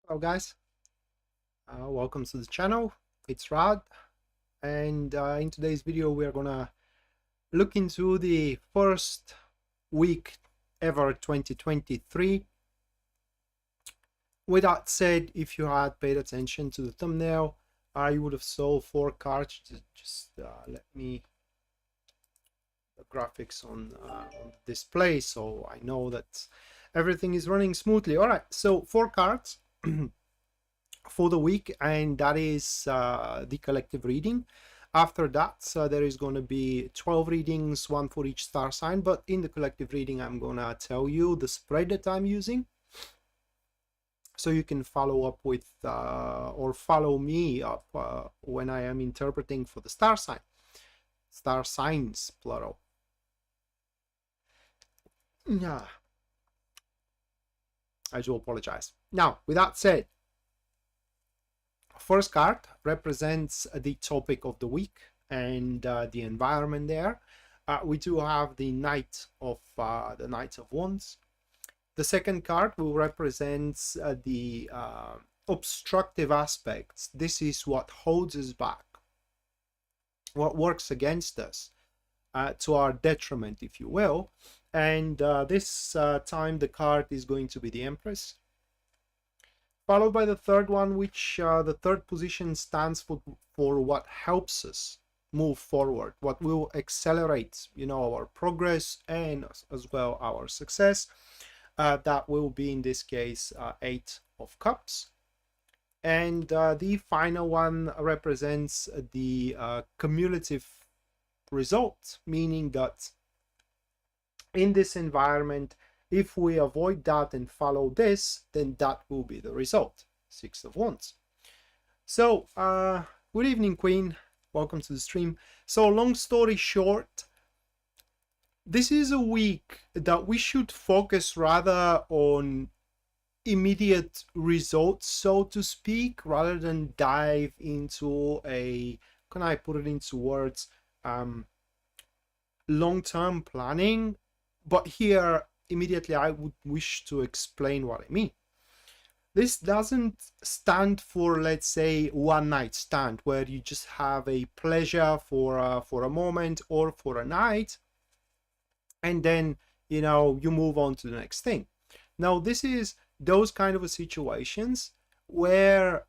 Hello guys, welcome to the channel. It's Rad, and in today's video we are gonna look into the first week ever 2023. With that said, if you had paid attention to the thumbnail, you would have saw 4 cards. Just let me the graphics on display so I know that everything is running smoothly. All right, so 4 cards for the week, and that is the collective reading. After that, there is going to be 12 readings, one for each star sign, but in the collective reading I'm going to tell you the spread that I'm using, so you can follow up with or follow me up when I am interpreting for the star signs plural. Yeah, I do apologize. Now, with that said, first card represents the topic of the week and the environment there. We do have the Knight of Wands. The second card will represent the obstructive aspects. This is what holds us back, what works against us, to our detriment, if you will. And this time the card is going to be the Empress, followed by the third one, which the third position stands for what helps us move forward, what will accelerate, our progress and as well our success. That will be, in this case, 8 of Cups. And the final one represents the cumulative result, meaning that in this environment, if we avoid that and follow this, then that will be the result. 6 of Wands. So, good evening, Queen. Welcome to the stream. So, long story short, this is a week that we should focus rather on immediate results, so to speak, rather than dive into can I put it into words, long-term planning. But here, immediately, I would wish to explain what I mean. This doesn't stand for, let's say, one night stand where you just have a pleasure for a moment or for a night, and then you move on to the next thing. Now, this is those kind of situations where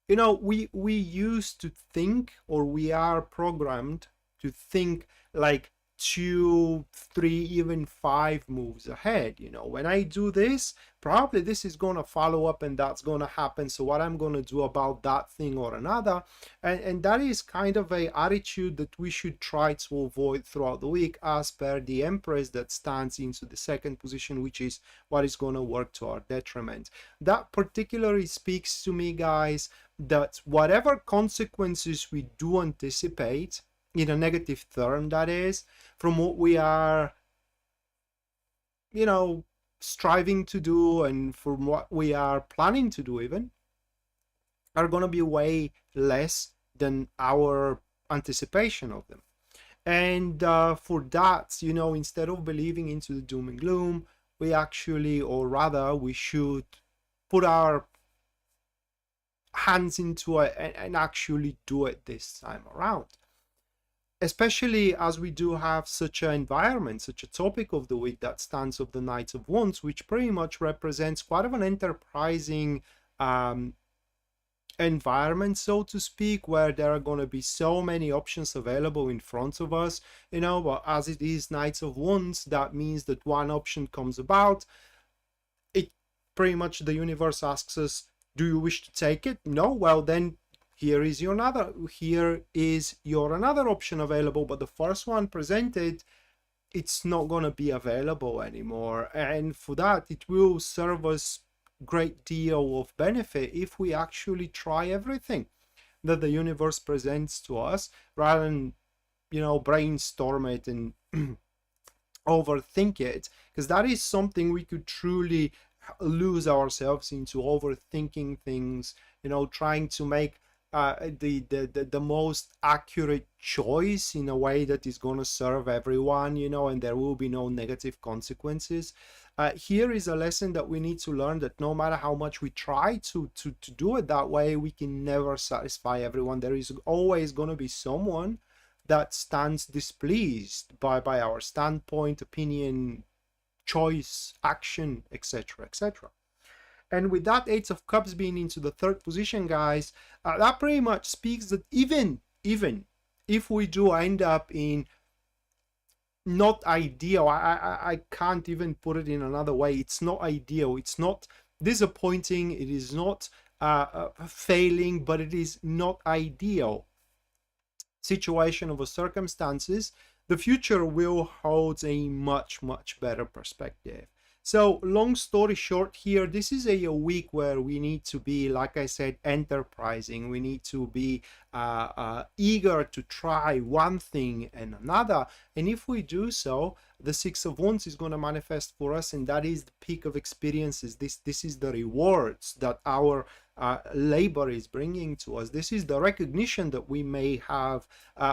we used to think, or we are programmed to think like 2, 3, even 5 moves ahead. When I do this, probably this is going to follow up and that's going to happen, so what I'm going to do about that thing or another, and that is kind of a attitude that we should try to avoid throughout the week, as per the Empress that stands into the second position, which is what is going to work to our detriment. That particularly speaks to me, guys, that whatever consequences we do anticipate, in a negative term, that is, from what we are striving to do and from what we are planning to do, even, are going to be way less than our anticipation of them. And for that, instead of believing into the doom and gloom, we actually, or rather we should put our hands into it and actually do it this time around. Especially as we do have such an environment, such a topic of the week that stands of the Knight of Wands, which pretty much represents quite of an enterprising environment, so to speak, where there are going to be so many options available in front of us. But as it is Knights of Wands, that means that one option comes about. It pretty much, the universe asks us, do you wish to take it? No? Well, then here is your another option available, but the first one presented, it's not going to be available anymore. And for that, it will serve us great deal of benefit if we actually try everything that the universe presents to us, rather than brainstorm it and overthink it, because that is something we could truly lose ourselves into, overthinking things, trying to make the most accurate choice in a way that is going to serve everyone, and there will be no negative consequences. Here is a lesson that we need to learn, that no matter how much we try to do it that way, we can never satisfy everyone. There is always going to be someone that stands displeased by our standpoint, opinion, choice, action, etc., etc. And with that Eight of Cups being into the third position, guys, that pretty much speaks that even if we do end up in not ideal, I can't even put it in another way, it's not ideal, it's not disappointing, it is not failing, but it is not ideal situation of circumstances, the future will hold a much better perspective. So long story short here, this is a week where we need to be, like I said, enterprising. We need to be eager to try one thing and another. And if we do so, the Six of Wands is going to manifest for us, and that is the peak of experiences. This is the rewards that our labor is bringing to us. This is the recognition that we may have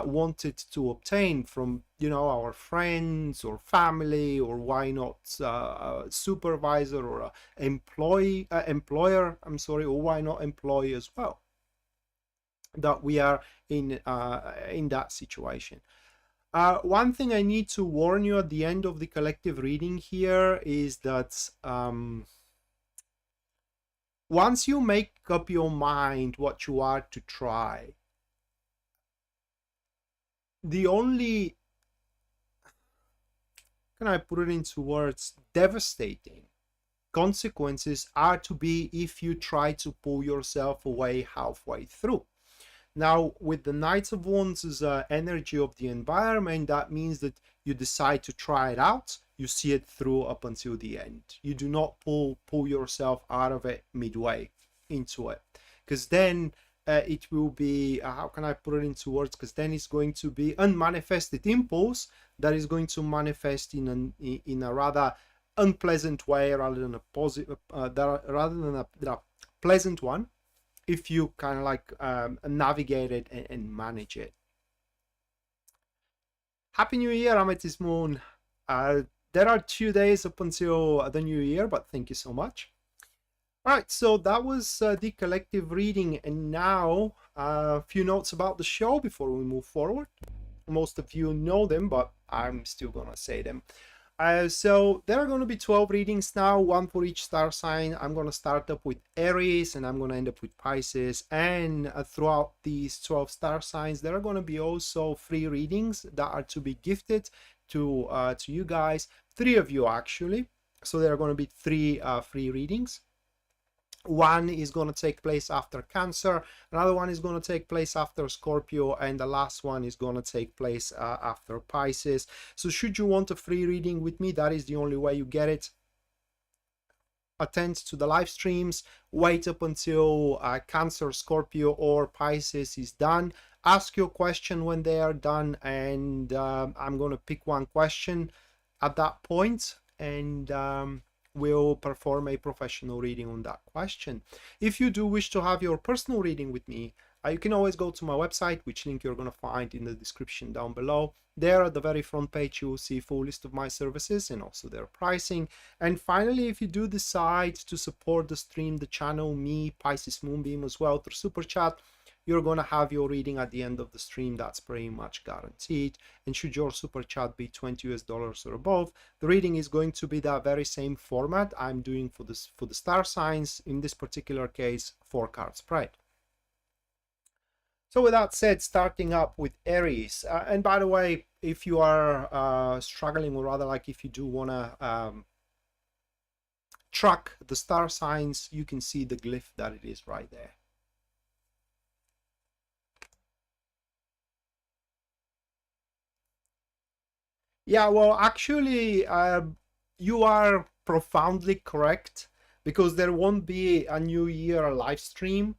wanted to obtain from, you know, our friends or family, or why not a supervisor or a employer, I'm sorry, or why not employee as well, that we are in that situation. One thing I need to warn you at the end of the collective reading here is that once you make up your mind what you are to try, the only, can I put it into words, devastating consequences are to be if you try to pull yourself away halfway through. Now, with the Knights of Wands as energy of the environment, that means that you decide to try it out, you see it through up until the end. You do not pull yourself out of it midway into it, because then it will be, how can I put it into words, because then it's going to be unmanifested impulse that is going to manifest in a rather unpleasant way, rather than a positive, rather than a pleasant one, if you kind of like navigate it and manage it. Happy New Year, Amethyst Moon. There are 2 days up until the new year, but thank you so much. All right, so that was the collective reading, and now a few notes about the show before we move forward. Most of you know them, but I'm still gonna say them. So there are going to be 12 readings now, one for each star sign. I'm going to start up with Aries, and I'm going to end up with Pisces. And throughout these 12 star signs, there are going to be also free readings that are to be gifted to you guys. 3 of you actually. So there are going to be 3 free readings. One is going to take place after Cancer, another one is going to take place after Scorpio, and the last one is going to take place after Pisces. So should you want a free reading with me, that is the only way you get it. Attend to the live streams, wait up until Cancer, Scorpio, or Pisces is done. Ask your question when they are done, and I'm going to pick one question at that point, and we'll perform a professional reading on that question. If you do wish to have your personal reading with me, you can always go to my website, which link you're going to find in the description down below. There at the very front page, you will see a full list of my services and also their pricing. And finally, if you do decide to support the stream, the channel, me, Pisces Moonbeam as well through Super Chat, you're going to have your reading at the end of the stream. That's pretty much guaranteed. And should your super chat be $20 or above, the reading is going to be that very same format I'm doing for the star signs, in this particular case 4-card spread. So with that said, starting up with Aries, and by the way, if you are struggling, or rather like if you do want to track the star signs, you can see the glyph that it is right there. Yeah, well, actually, you are profoundly correct, because there won't be a New Year live stream.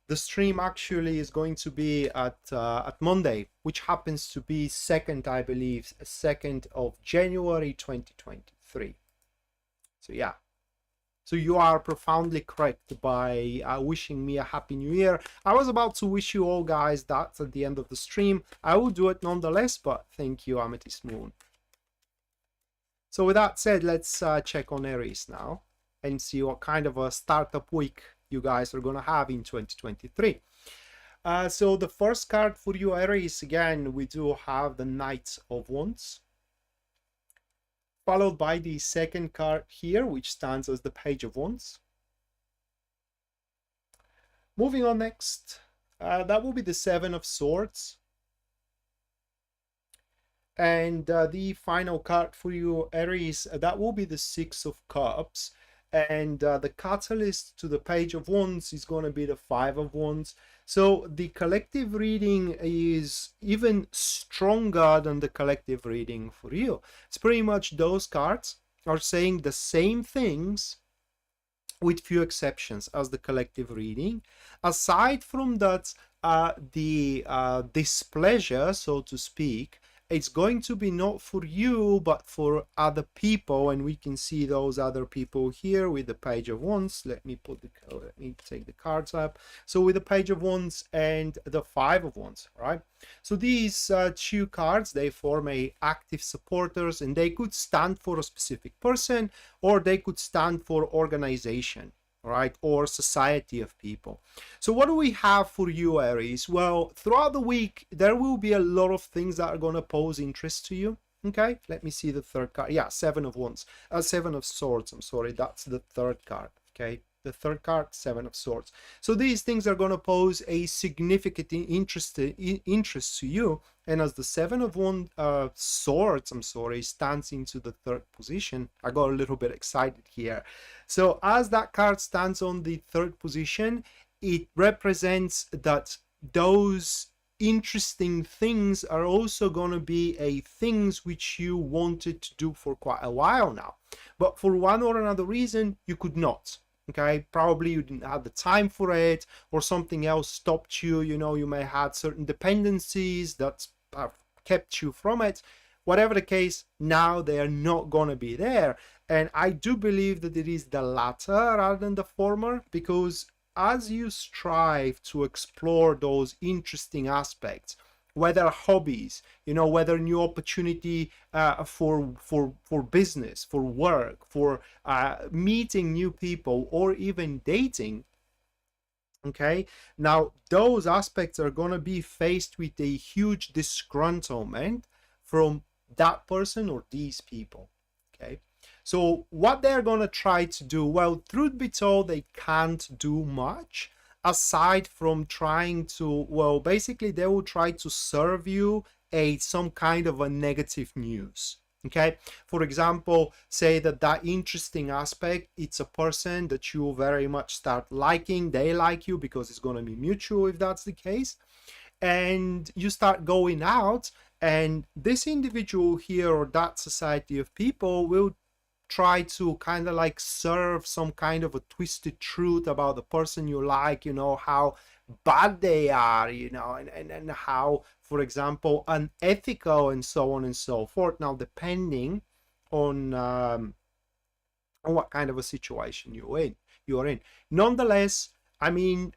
The stream actually is going to be at Monday, which happens to be 2nd, I believe, 2nd of January 2023. So yeah. So you are profoundly correct by wishing me a happy new year. I was about to wish you all guys that at the end of the stream. I will do it nonetheless, but thank you, Amethyst Moon. So with that said, let's check on Aries now and see what kind of a startup week you guys are going to have in 2023. So the first card for you, Aries, again, we do have the Knight of Wands, followed by the second card here, which stands as the Page of Wands. Moving on next, that will be the Seven of Swords. And the final card for you, Aries, that will be the Six of Cups. And the catalyst to the Page of Wands is going to be the Five of Wands. So the collective reading is even stronger than the collective reading for you. It's pretty much those cards are saying the same things with few exceptions as the collective reading. Aside from that, the displeasure, so to speak, it's going to be not for you but for other people, and we can see those other people here with the Page of Wands. Let me take the cards up. So with the Page of Wands and the Five of Wands, right? So these two cards, they form a active supporters, and they could stand for a specific person, or they could stand for organization, right, or society of people. So what do we have for you, Aries? Well, throughout the week there will be a lot of things that are going to pose interest to you. Okay, let me see the third card. Yeah, Seven of Wands, Seven of Swords, I'm sorry, that's the third card. Okay, the third card, Seven of Swords. So these things are going to pose a significant interest to you. And as the Seven of Swords, I'm sorry, stands into the third position, I got a little bit excited here. So as that card stands on the third position, it represents that those interesting things are also going to be things which you wanted to do for quite a while now, but for one or another reason you could not. Okay, probably you didn't have the time for it, or something else stopped you. You know, you may have certain dependencies that have kept you from it. Whatever the case, now they are not going to be there. And I do believe that it is the latter rather than the former, because as you strive to explore those interesting aspects, whether hobbies, you know, whether new opportunity for business, for work, for meeting new people, or even dating, okay, now those aspects are going to be faced with a huge disgruntlement from that person or these people. Okay, so what they're going to try to do, well, truth be told, they can't do much aside from trying to, well, basically they will try to serve you some kind of a negative news. Okay, for example, say that interesting aspect, it's a person that you very much start liking, they like you because it's going to be mutual if that's the case, and you start going out, and this individual here or that society of people will try to kind of like serve some kind of a twisted truth about the person you like, you know, how bad they are, you know, and how, for example, unethical and so on and so forth. Now, depending on what kind of a situation you're in. Nonetheless, I mean,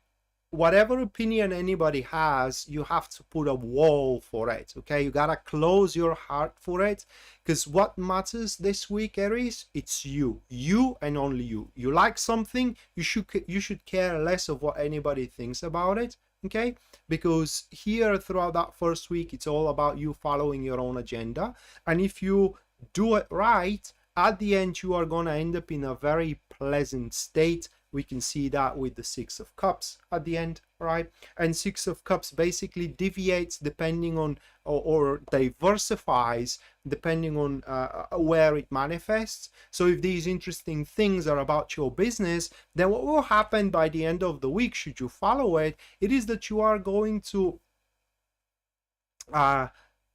whatever opinion anybody has, you have to put a wall for it. Okay, you gotta close your heart for it, because what matters this week, Aries, it's you and only you. You like something, you should care less of what anybody thinks about it. Okay, because here throughout that first week, it's all about you following your own agenda, and if you do it right, at the end you are gonna end up in a very pleasant state. We can see that with the Six of Cups at the end, right? And Six of Cups basically deviates depending on, or diversifies depending on where it manifests. So if these interesting things are about your business, then what will happen by the end of the week, should you follow it, it is that you are going to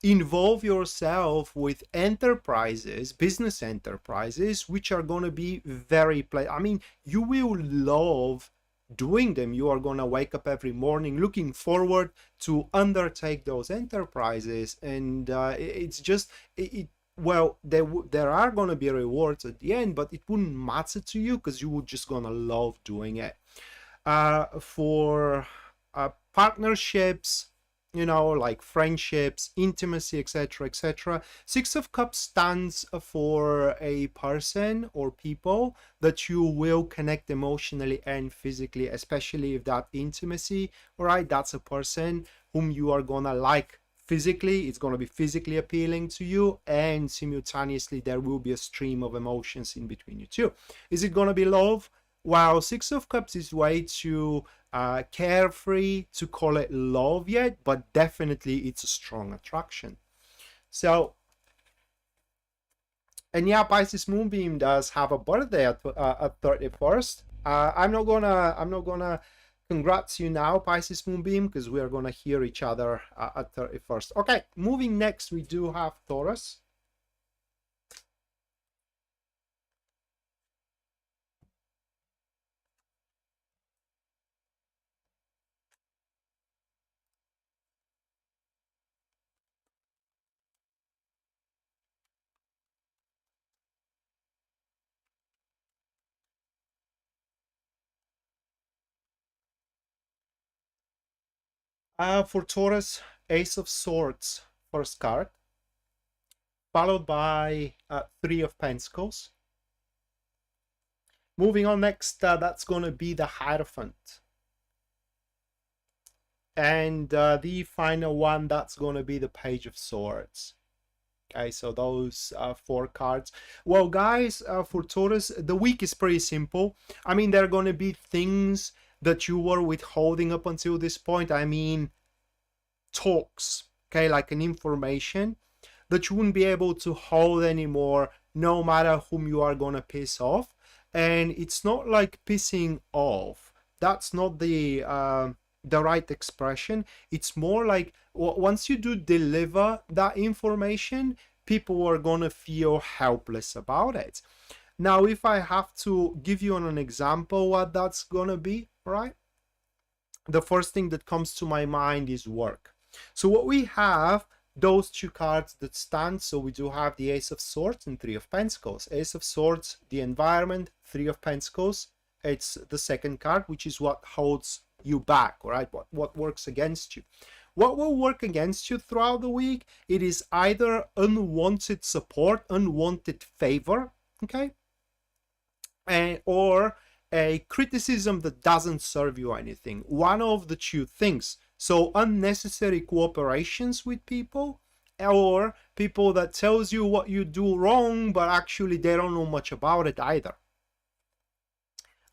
involve yourself with enterprises, business enterprises, which are going to be very I mean, you will love doing them. You are going to wake up every morning looking forward to undertake those enterprises, and it's just well, there are going to be rewards at the end, but it wouldn't matter to you because you would just going to love doing it. For partnerships, you know, like friendships, intimacy, etc., etc. Six of Cups stands for a person or people that you will connect emotionally and physically, especially if that intimacy, all right, that's a person whom you are gonna like physically. It's gonna be physically appealing to you, and simultaneously there will be a stream of emotions in between you two. Is it gonna be love? While Six of Cups is way too carefree to call it love yet, but definitely it's a strong attraction. So, and yeah, Pisces Moonbeam does have a birthday at 31st. I'm not gonna congrats you now, Pisces Moonbeam, because we are gonna hear each other at 31st. Okay, moving next, we do have Taurus. For Taurus, Ace of Swords, first card, followed by Three of Pentacles. Moving on next, that's going to be the Hierophant. And the final one, that's going to be the Page of Swords. Okay, so those four cards. Well, guys, for Taurus, the week is pretty simple. I mean, there are going to be things that you were withholding up until this point. I mean, talks, okay, like an information that you wouldn't be able to hold anymore, no matter whom you are going to piss off. And it's not like pissing off. That's not the right expression. It's more like once you do deliver that information, people are gonna feel helpless about it. Now, if I have to give you an example what that's gonna be, right? The first thing that comes to my mind is work. So what we have, those two cards that stand, so we do have the Ace of Swords and Three of Pentacles. Ace of Swords, the environment, Three of Pentacles, it's the second card, which is what holds you back, right? What works against you. What will work against you throughout the week? It is either unwanted support, unwanted favor, okay? Or a criticism that doesn't serve you anything. One of the two things. So unnecessary cooperations with people, or people that tells you what you do wrong, but actually they don't know much about it either.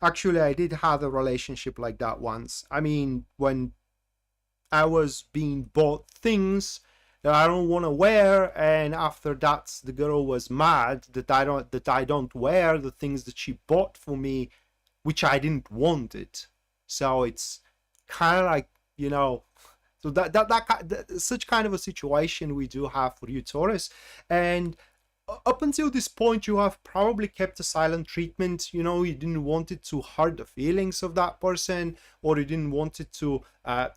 Actually, I did have a relationship like that once. I mean, when I was being bought things that I don't want to wear, and after that the girl was mad that I don't wear the things that she bought for me, which I didn't want it. So it's kind of like, you know, so that such kind of a situation we do have for you, Taurus. And up until this point, you have probably kept a silent treatment. You know, you didn't want it to hurt the feelings of that person, or you didn't want it to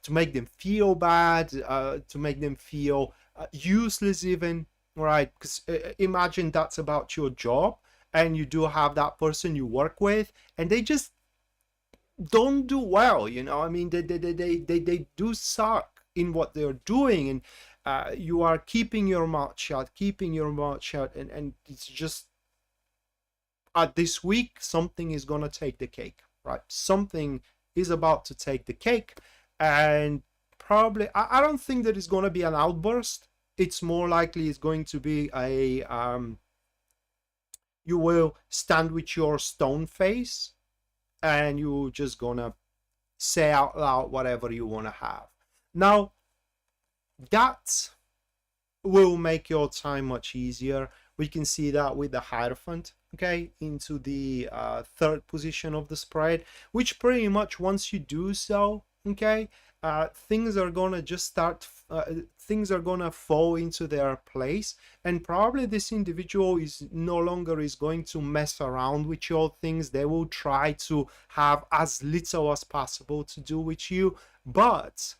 make them feel bad, to make them feel useless even, right? Because imagine that's about your job, and you do have that person you work with, and they just don't do well, you know. I mean, they do suck in what they're doing, and you are keeping your mouth shut, and it's just this week something is gonna take the cake, right? Something is about to take the cake, and probably I don't think that it's gonna be an outburst. It's more likely it's going to be a you will stand with your stone face, and you just gonna say out loud whatever you want to have. Now, that will make your time much easier. We can see that with the Hierophant, okay, into the third position of the spread, which pretty much once you do so, okay, things are gonna just start, things are gonna fall into their place, and probably this individual is no longer is going to mess around with your things. They will try to have as little as possible to do with you, but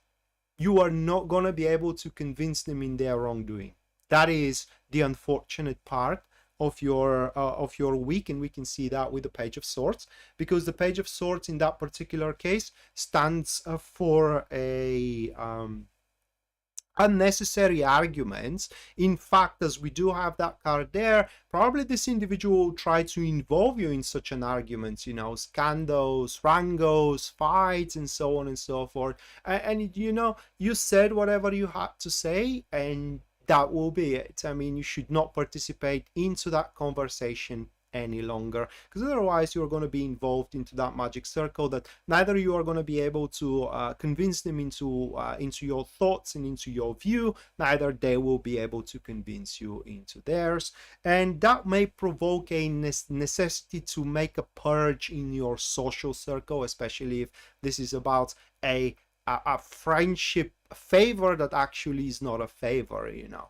you are not gonna be able to convince them in their wrongdoing. That is the unfortunate part of your week, and we can see that with the Page of Swords, because the Page of Swords in that particular case stands for a unnecessary arguments. In fact, as we do have that card there, probably this individual will try to involve you in such an argument, you know, scandals, wrangles, fights, and so on and so forth. And you know, you said whatever you had to say, and that will be it. I mean, you should not participate into that conversation any longer, because otherwise you're going to be involved into that magic circle that neither you are going to be able to convince them into your thoughts and into your view, neither they will be able to convince you into theirs, and that may provoke a necessity to make a purge in your social circle, especially if this is about a friendship favor that actually is not a favor, you know.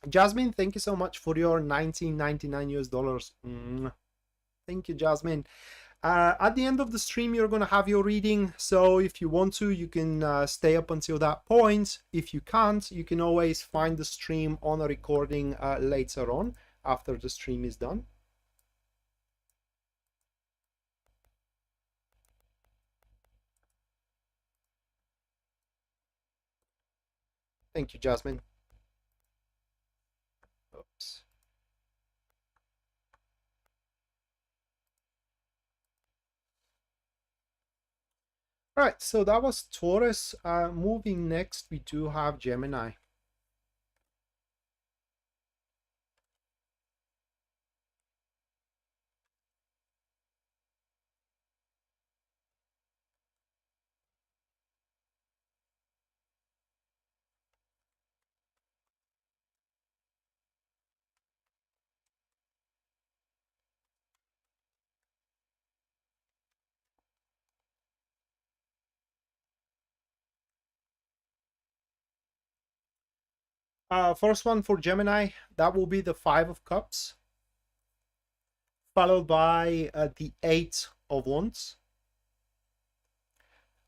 Jasmine, thank you so much for your 19.99 US dollars. Thank you, Jasmine. At the end of the stream, you're going to have your reading. So if you want to, you can stay up until that point. If you can't, you can always find the stream on a recording later on after the stream is done. Thank you, Jasmine. Oops. All right, so that was Taurus. Moving next, we do have Gemini. First one for Gemini, that will be the Five of Cups, followed by the Eight of Wands.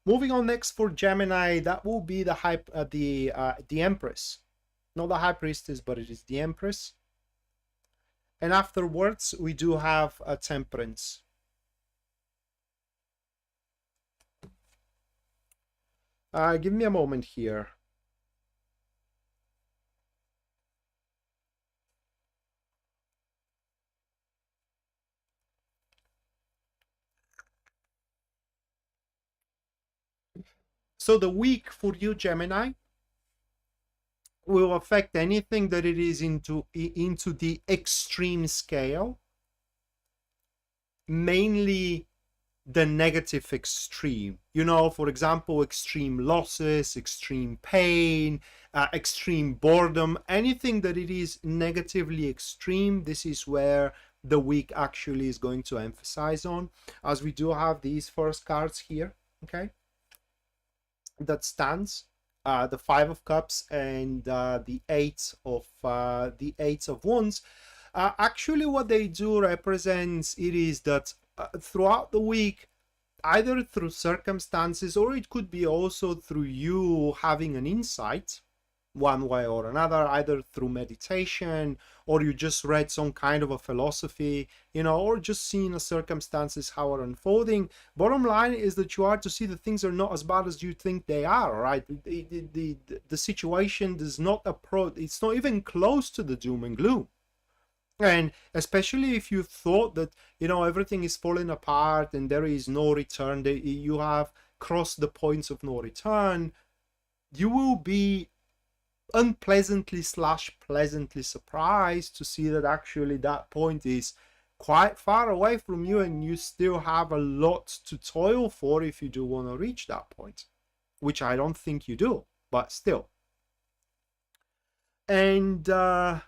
Moving on next for Gemini, that will be the Empress, not the High Priestess, but it is the Empress. And afterwards, we do have a Temperance. Give me a moment here. So the week for you, Gemini, will affect anything that it is into the extreme scale, mainly the negative extreme. You know, for example, extreme losses, extreme pain, extreme boredom, anything that it is negatively extreme, this is where the week actually is going to emphasize on, as we do have these first cards here, okay, that stands the Five of Cups and the Eight of Wands. Actually, what they do represents it is that throughout the week, either through circumstances or it could be also through you having an insight one way or another, either through meditation or you just read some kind of a philosophy, you know, or just seeing the circumstances how are unfolding. Bottom line is that you are to see that things are not as bad as you think they are, right? The situation does not approach, it's not even close to the doom and gloom. And especially if you thought that, you know, everything is falling apart and there is no return, that you have crossed the points of no return, you will be unpleasantly / pleasantly surprised to see that actually that point is quite far away from you and you still have a lot to toil for if you do want to reach that point, which I don't think you do, but still. And that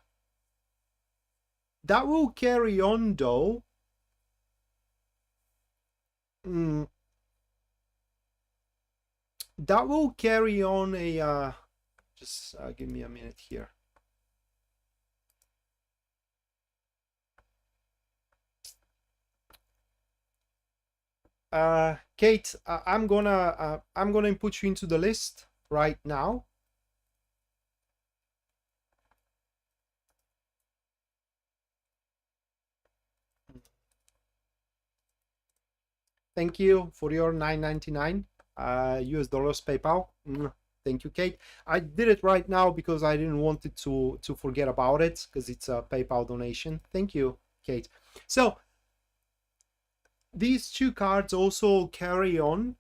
will carry on though. That will carry on a just give me a minute here. Kate, I'm gonna input you into the list right now. Thank you for your $9.99 US dollars PayPal. Thank you, Kate. I did it right now because I didn't want it to forget about it, because it's a PayPal donation. Thank you, Kate. So these two cards also carry on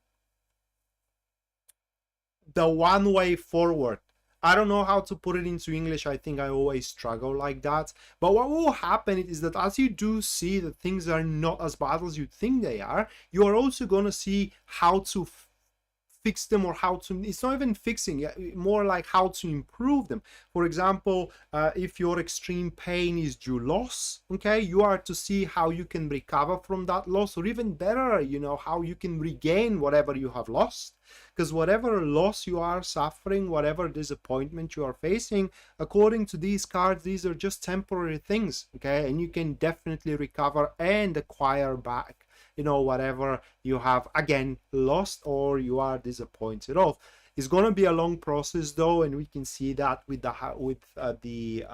the one way forward. I don't know how to put it into English. I think I always struggle like that. But what will happen is that as you do see that things are not as bad as you think they are, you are also going to see how to fix them, or how to, it's not even fixing, more like how to improve them. For example, if your extreme pain is due loss, okay, you are to see how you can recover from that loss, or even better, you know, how you can regain whatever you have lost. Because whatever loss you are suffering, whatever disappointment you are facing, according to these cards, these are just temporary things, okay, and you can definitely recover and acquire back, you know, whatever you have again lost or you are disappointed of. It's going to be a long process though, and we can see that with the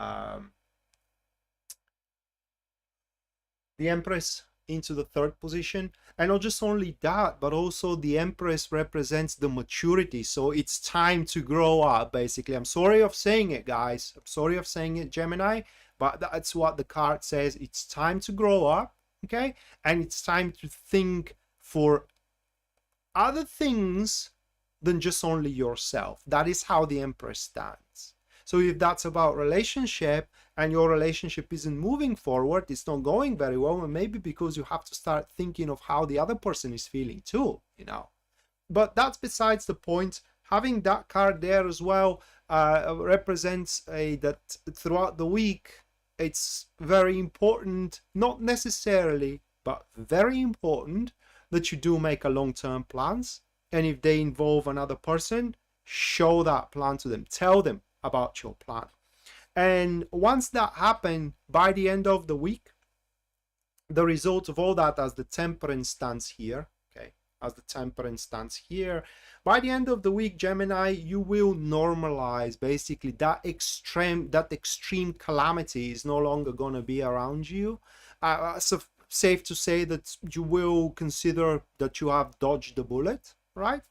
Empress into the third position. And not just only that, but also the Empress represents the maturity, so it's time to grow up, basically. I'm sorry of saying it, guys, I'm sorry of saying it, Gemini, but that's what the card says. It's time to grow up, okay, and it's time to think for other things than just only yourself. That is how the Empress stands. So if that's about relationship and your relationship isn't moving forward, it's not going very well, and maybe because you have to start thinking of how the other person is feeling too, you know. But that's besides the point. Having that card there as well represents that throughout the week, it's very important, not necessarily, but very important, that you do make a long-term plans. And if they involve another person, show that plan to them. Tell them about your plan. And once that happens, by the end of the week, the result of all that, as the Temperance stands here, okay, as the Temperance stands here, by the end of the week, Gemini, you will normalize basically that extreme calamity is no longer going to be around you. So safe to say that you will consider that you have dodged the bullet, right?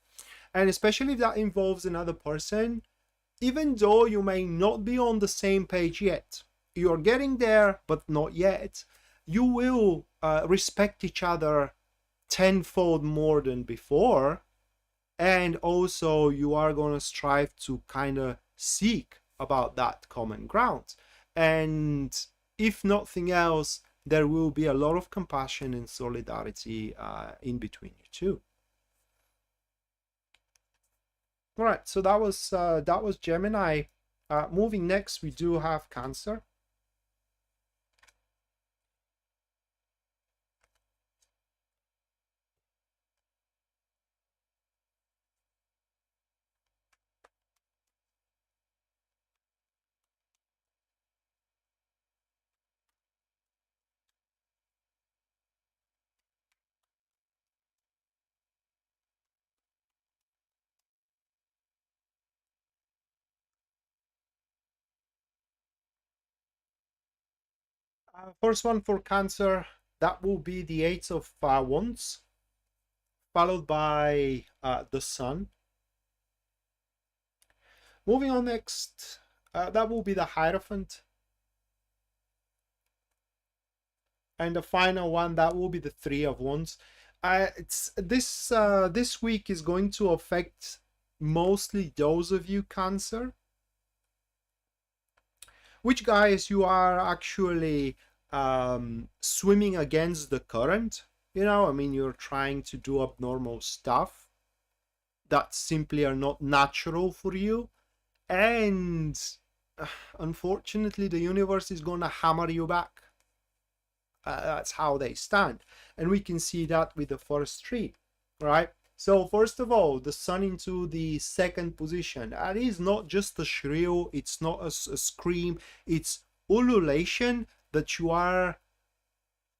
And especially if that involves another person, even though you may not be on the same page yet, you're getting there, but not yet, you will respect each other tenfold more than before. And also you are going to strive to kind of seek about that common ground. And if nothing else, there will be a lot of compassion and solidarity in between you two. All right, so that was Gemini. Moving next, we do have Cancer. First one for Cancer, that will be the Eight of Wands, followed by the Sun. Moving on next, that will be the Hierophant. And the final one, that will be the Three of Wands. It's this week is going to affect mostly those of you, Cancer, which, guys, you are actually swimming against the current. You know, I mean, you're trying to do abnormal stuff that simply are not natural for you, and unfortunately the universe is gonna hammer you back. That's how they stand, and we can see that with the first three, right? So first of all, the Sun into the second position. That is not just a shrill, it's not a scream, it's ululation that you are,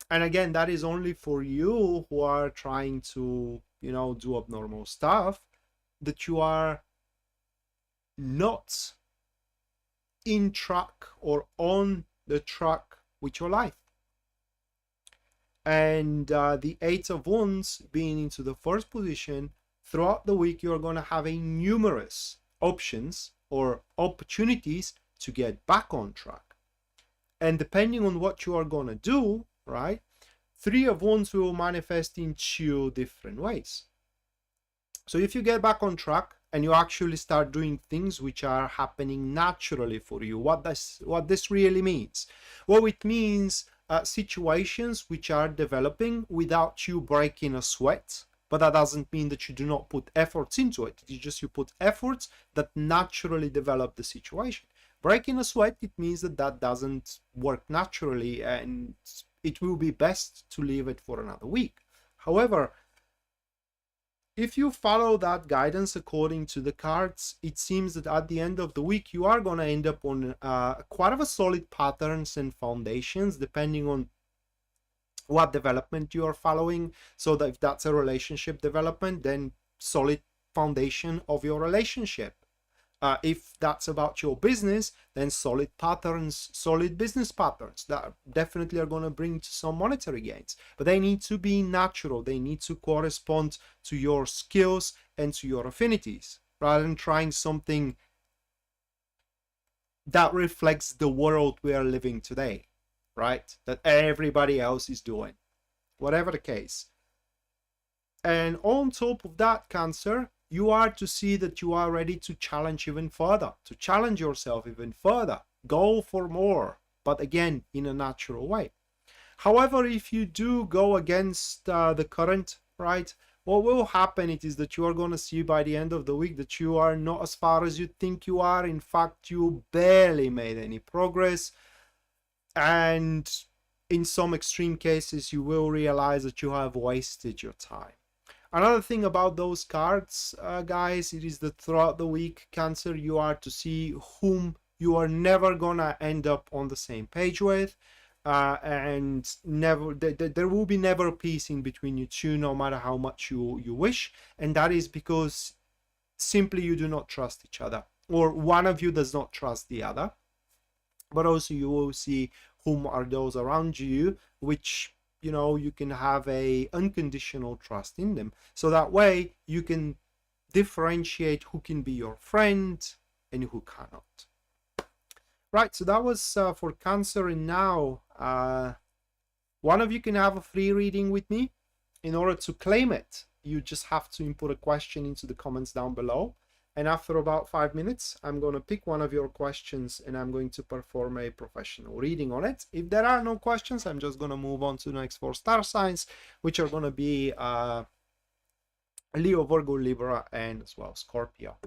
and again, that is only for you who are trying to, you know, do abnormal stuff, that you are not in track or on the track with your life. And the Eight of Wands being into the first position, throughout the week you're going to have a numerous options or opportunities to get back on track. And depending on what you are going to do, right, Three of Wands will manifest in two different ways. So if you get back on track and you actually start doing things which are happening naturally for you, what this really means? Well, it means situations which are developing without you breaking a sweat, but that doesn't mean that you do not put efforts into it. It's just you put efforts that naturally develop the situation. Breaking a sweat, it means that that doesn't work naturally, and it will be best to leave it for another week. However, if you follow that guidance according to the cards, it seems that at the end of the week, you are going to end up on quite of a solid patterns and foundations, depending on what development you are following. So that if that's a relationship development, then solid foundation of your relationship. If that's about your business, then solid patterns, solid business patterns that definitely are going to bring some monetary gains. But they need to be natural. They need to correspond to your skills and to your affinities, rather than trying something that reflects the world we are living today, right? That everybody else is doing, whatever the case. And on top of that, Cancer, you are to see that you are ready to challenge even further, to challenge yourself even further, go for more, but again, in a natural way. However, if you do go against the current, right, what will happen is that you are going to see by the end of the week that you are not as far as you think you are. In fact, you barely made any progress. And in some extreme cases, you will realize that you have wasted your time. Another thing about those cards, guys, it is that throughout the week, Cancer, you are to see whom you are never gonna end up on the same page with, and never there will be never peace in between you two, no matter how much you wish, and that is because simply you do not trust each other, or one of you does not trust the other. But also you will see whom are those around you, which, you know, you can have a unconditional trust in them. So that way you can differentiate who can be your friend and who cannot. Right, so that was for Cancer. And now one of you can have a free reading with me. In order to claim it, you just have to input a question into the comments down below. And after about 5 minutes, I'm going to pick one of your questions and I'm going to perform a professional reading on it. If there are no questions, I'm just going to move on to the next 4 star signs, which are going to be Leo, Virgo, Libra, and as well Scorpio.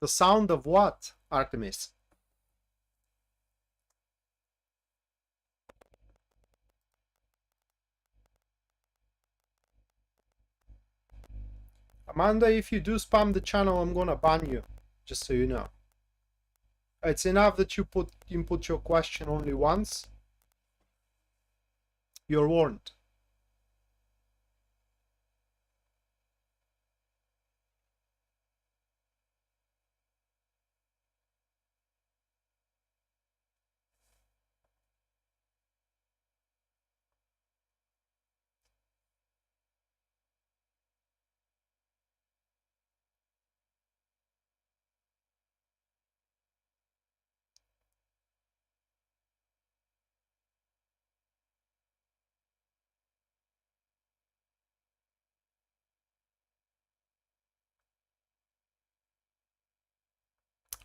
The sound of what, Artemis? Amanda, if you do spam the channel, I'm gonna ban you, just so you know. It's enough that you input your question only once. You're warned.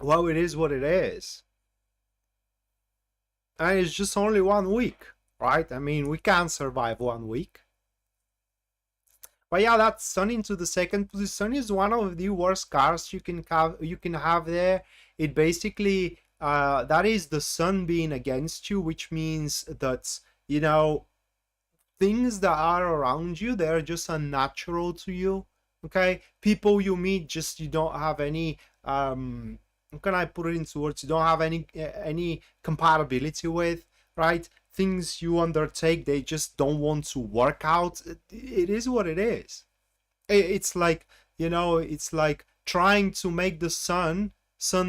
Well, it is what it is. And it's just only 1 week, right? I mean, we can't survive 1 week. But yeah, that Sun into the second position is one of the worst cards you can have there. It basically that is the Sun being against you, which means that, you know, things that are around you, they're just unnatural to you. Okay, people you meet, just you don't have any how can I put it into words, you don't have any compatibility with, right? Things you undertake, they just don't want to work out. It is what it is. It's like, you know, it's like trying to make the sun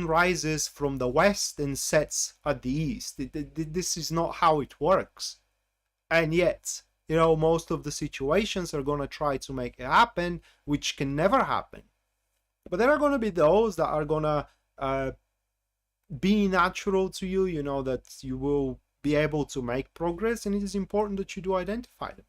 rises from the west and sets at the east. This is not how it works. And yet, you know, most of the situations are going to try to make it happen, which can never happen. But there are going to be those that are going to be natural to you, you know, that you will be able to make progress, and it is important that you do identify them.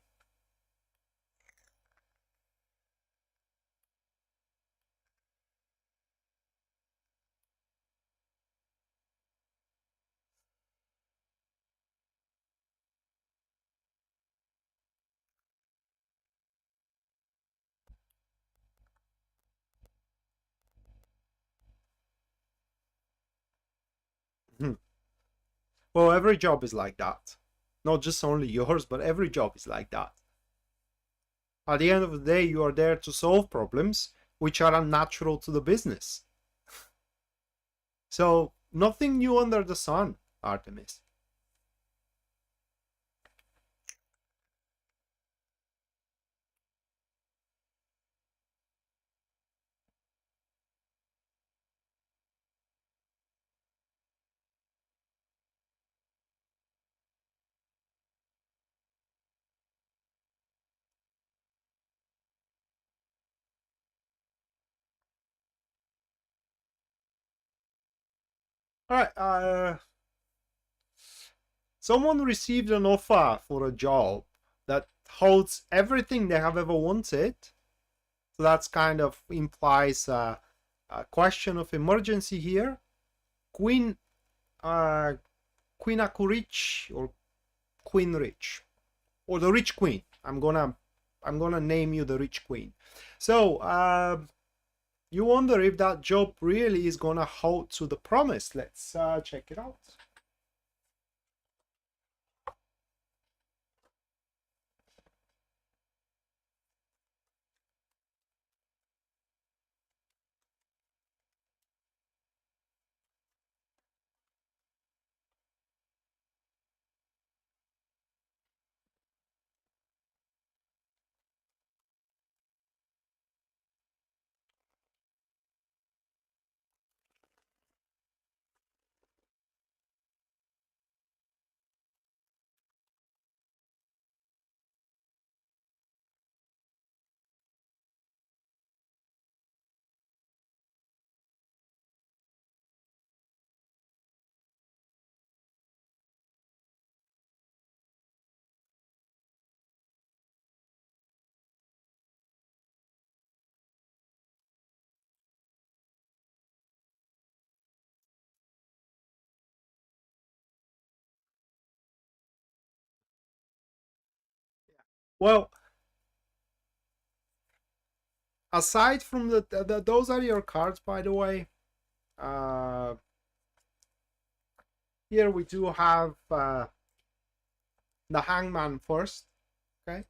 Hmm. Well, every job is like that. Not just only yours, but every job is like that. At the end of the day, you are there to solve problems which are unnatural to the business. So, nothing new under the sun, Artemis. All right. Someone received an offer for a job that holds everything they have ever wanted. So that's kind of implies a question of emergency here. Queen, Queen Akurich or Queen Rich, or the Rich Queen. I'm gonna name you the Rich Queen. So you wonder if that job really is gonna hold to the promise. Let's check it out. Well, aside from those are your cards, by the way. Uh, Here we do have the Hangman first, okay,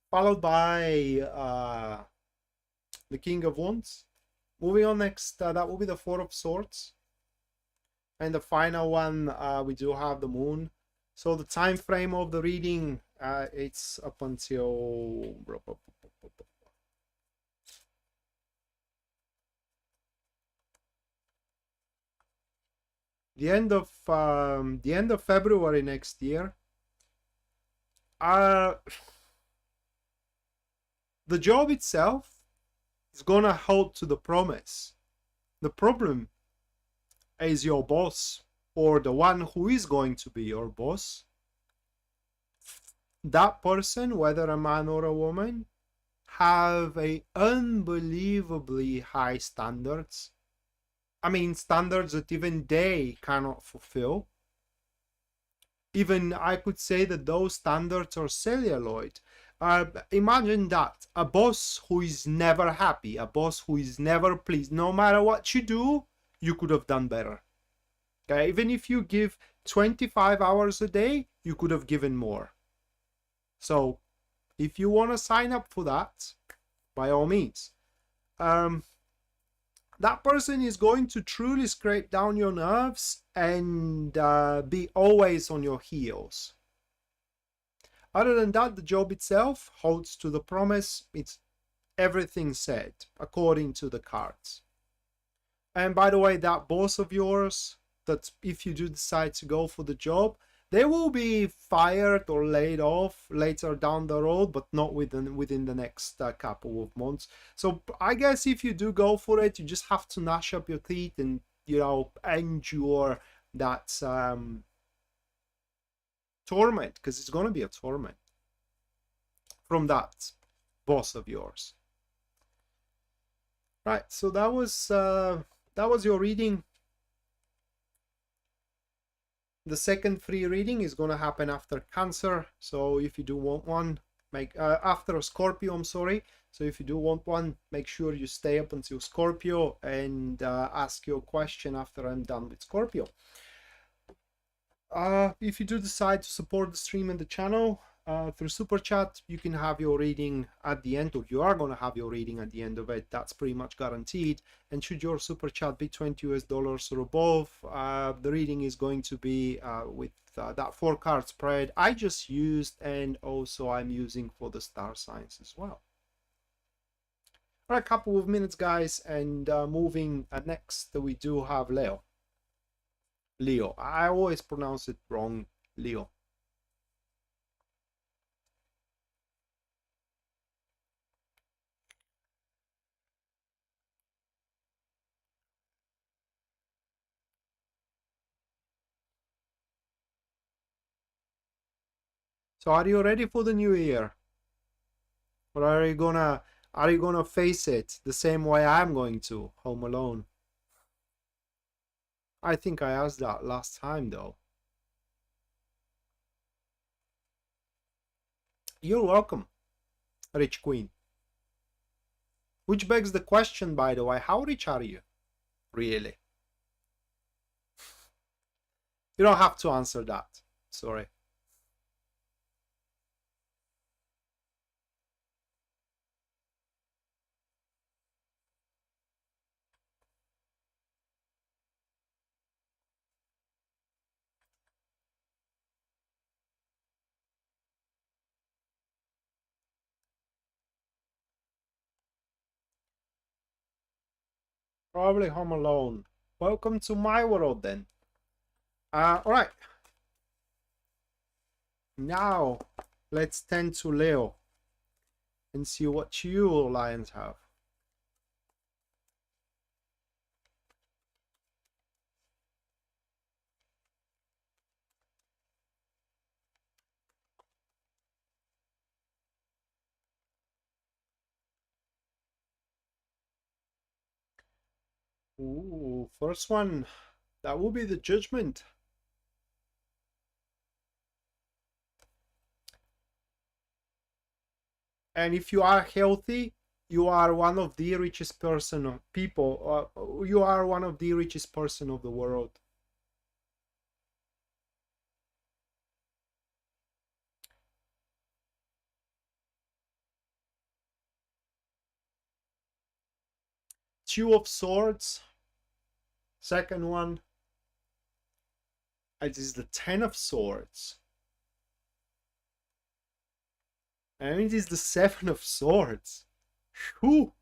followed by the King of Wands. Moving on next, that will be the Four of Swords, and the final one we do have the Moon. So the time frame of the reading, it's up until the end of February next year. The job itself is gonna hold to the promise. The problem is your boss, or the one who is going to be your boss. That person, whether a man or a woman, have a unbelievably high standards. I mean, standards that even they cannot fulfill. Even I could say that those standards are celluloid. Imagine that, a boss who is never happy, a boss who is never pleased. No matter what you do, you could have done better. Okay, even if you give 25 hours a day, you could have given more. So if you want to sign up for that, by all means. That person is going to truly scrape down your nerves and be always on your heels. Other than that, the job itself holds to the promise. It's everything said according to the cards. And by the way, that boss of yours, that if you do decide to go for the job, they will be fired or laid off later down the road, but not within the next couple of months. So I guess if you do go for it, you just have to gnash up your teeth and, you know, endure that torment, because it's going to be a torment from that boss of yours. Right, so that was your reading. The second free reading is going to happen after Cancer, so if you do want one, after Scorpio, I'm sorry. So if you do want one, make sure you stay up until Scorpio and ask your question after I'm done with Scorpio. If you do decide to support the stream and the channel through Super Chat, you can have your reading at the end, or you are going to have your reading at the end of it. That's pretty much guaranteed. And should your Super Chat be $20 or above, the reading is going to be with that 4-card spread I just used, and also I'm using for the star signs as well. All right, a couple of minutes, guys, and moving next, we do have Leo. I always pronounce it wrong. Leo. So are you ready for the new year? Or are you gonna face it the same way I'm going to, home alone? I think I asked that last time though. You're welcome, Rich Queen. Which begs the question, by the way, how rich are you? Really? You don't have to answer that. Sorry. Probably home alone. Welcome to my world then. All right. Now let's tend to Leo and see what you Lions have. Ooh, first one, that will be the Judgment. And if you are healthy, you are one of the richest person of people. You are one of the richest person of the world. Two of Swords. Second one, it is the 10 of Swords. And it is the 7 of Swords. Whew.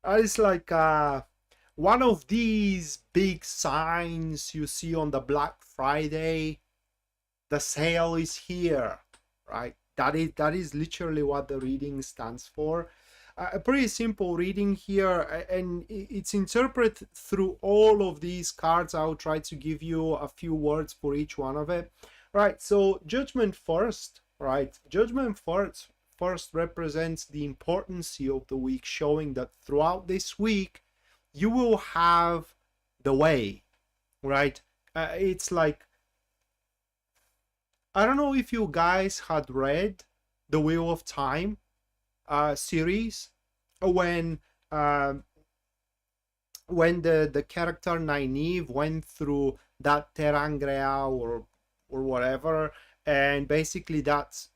It's like one of these big signs you see on the Black Friday. The sale is here, right? That is literally what the reading stands for. A pretty simple reading here, and it's interpreted through all of these cards. I'll try to give you a few words for each one of it. Right, so Judgment first, right? Judgment first represents the importance of the week, showing that throughout this week, you will have the way, right? It's like, I don't know if you guys had read the Wheel of Time series when the character Nynaeve went through that Terangrea or whatever, and basically that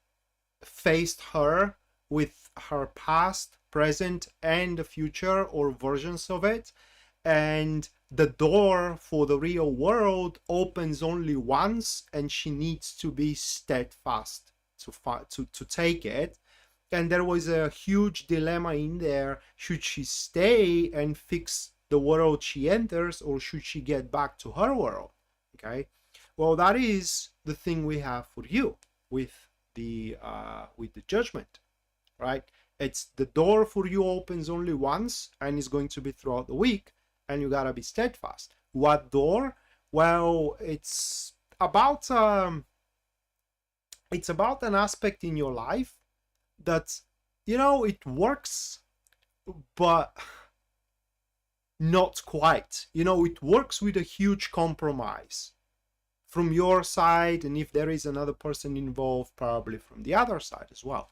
faced her with her past, present, and the future, or versions of it. And the door for the real world opens only once, and she needs to be steadfast to take it. And there was a huge dilemma in there. Should she stay and fix the world she enters, or should she get back to her world? Okay, well, that is the thing we have for you with the judgment, right? It's the door for you opens only once, and it's going to be throughout the week, and you gotta be steadfast. What door? Well, it's about an aspect in your life that, you know, it works, but not quite. You know, it works with a huge compromise from your side, and if there is another person involved, probably from the other side as well.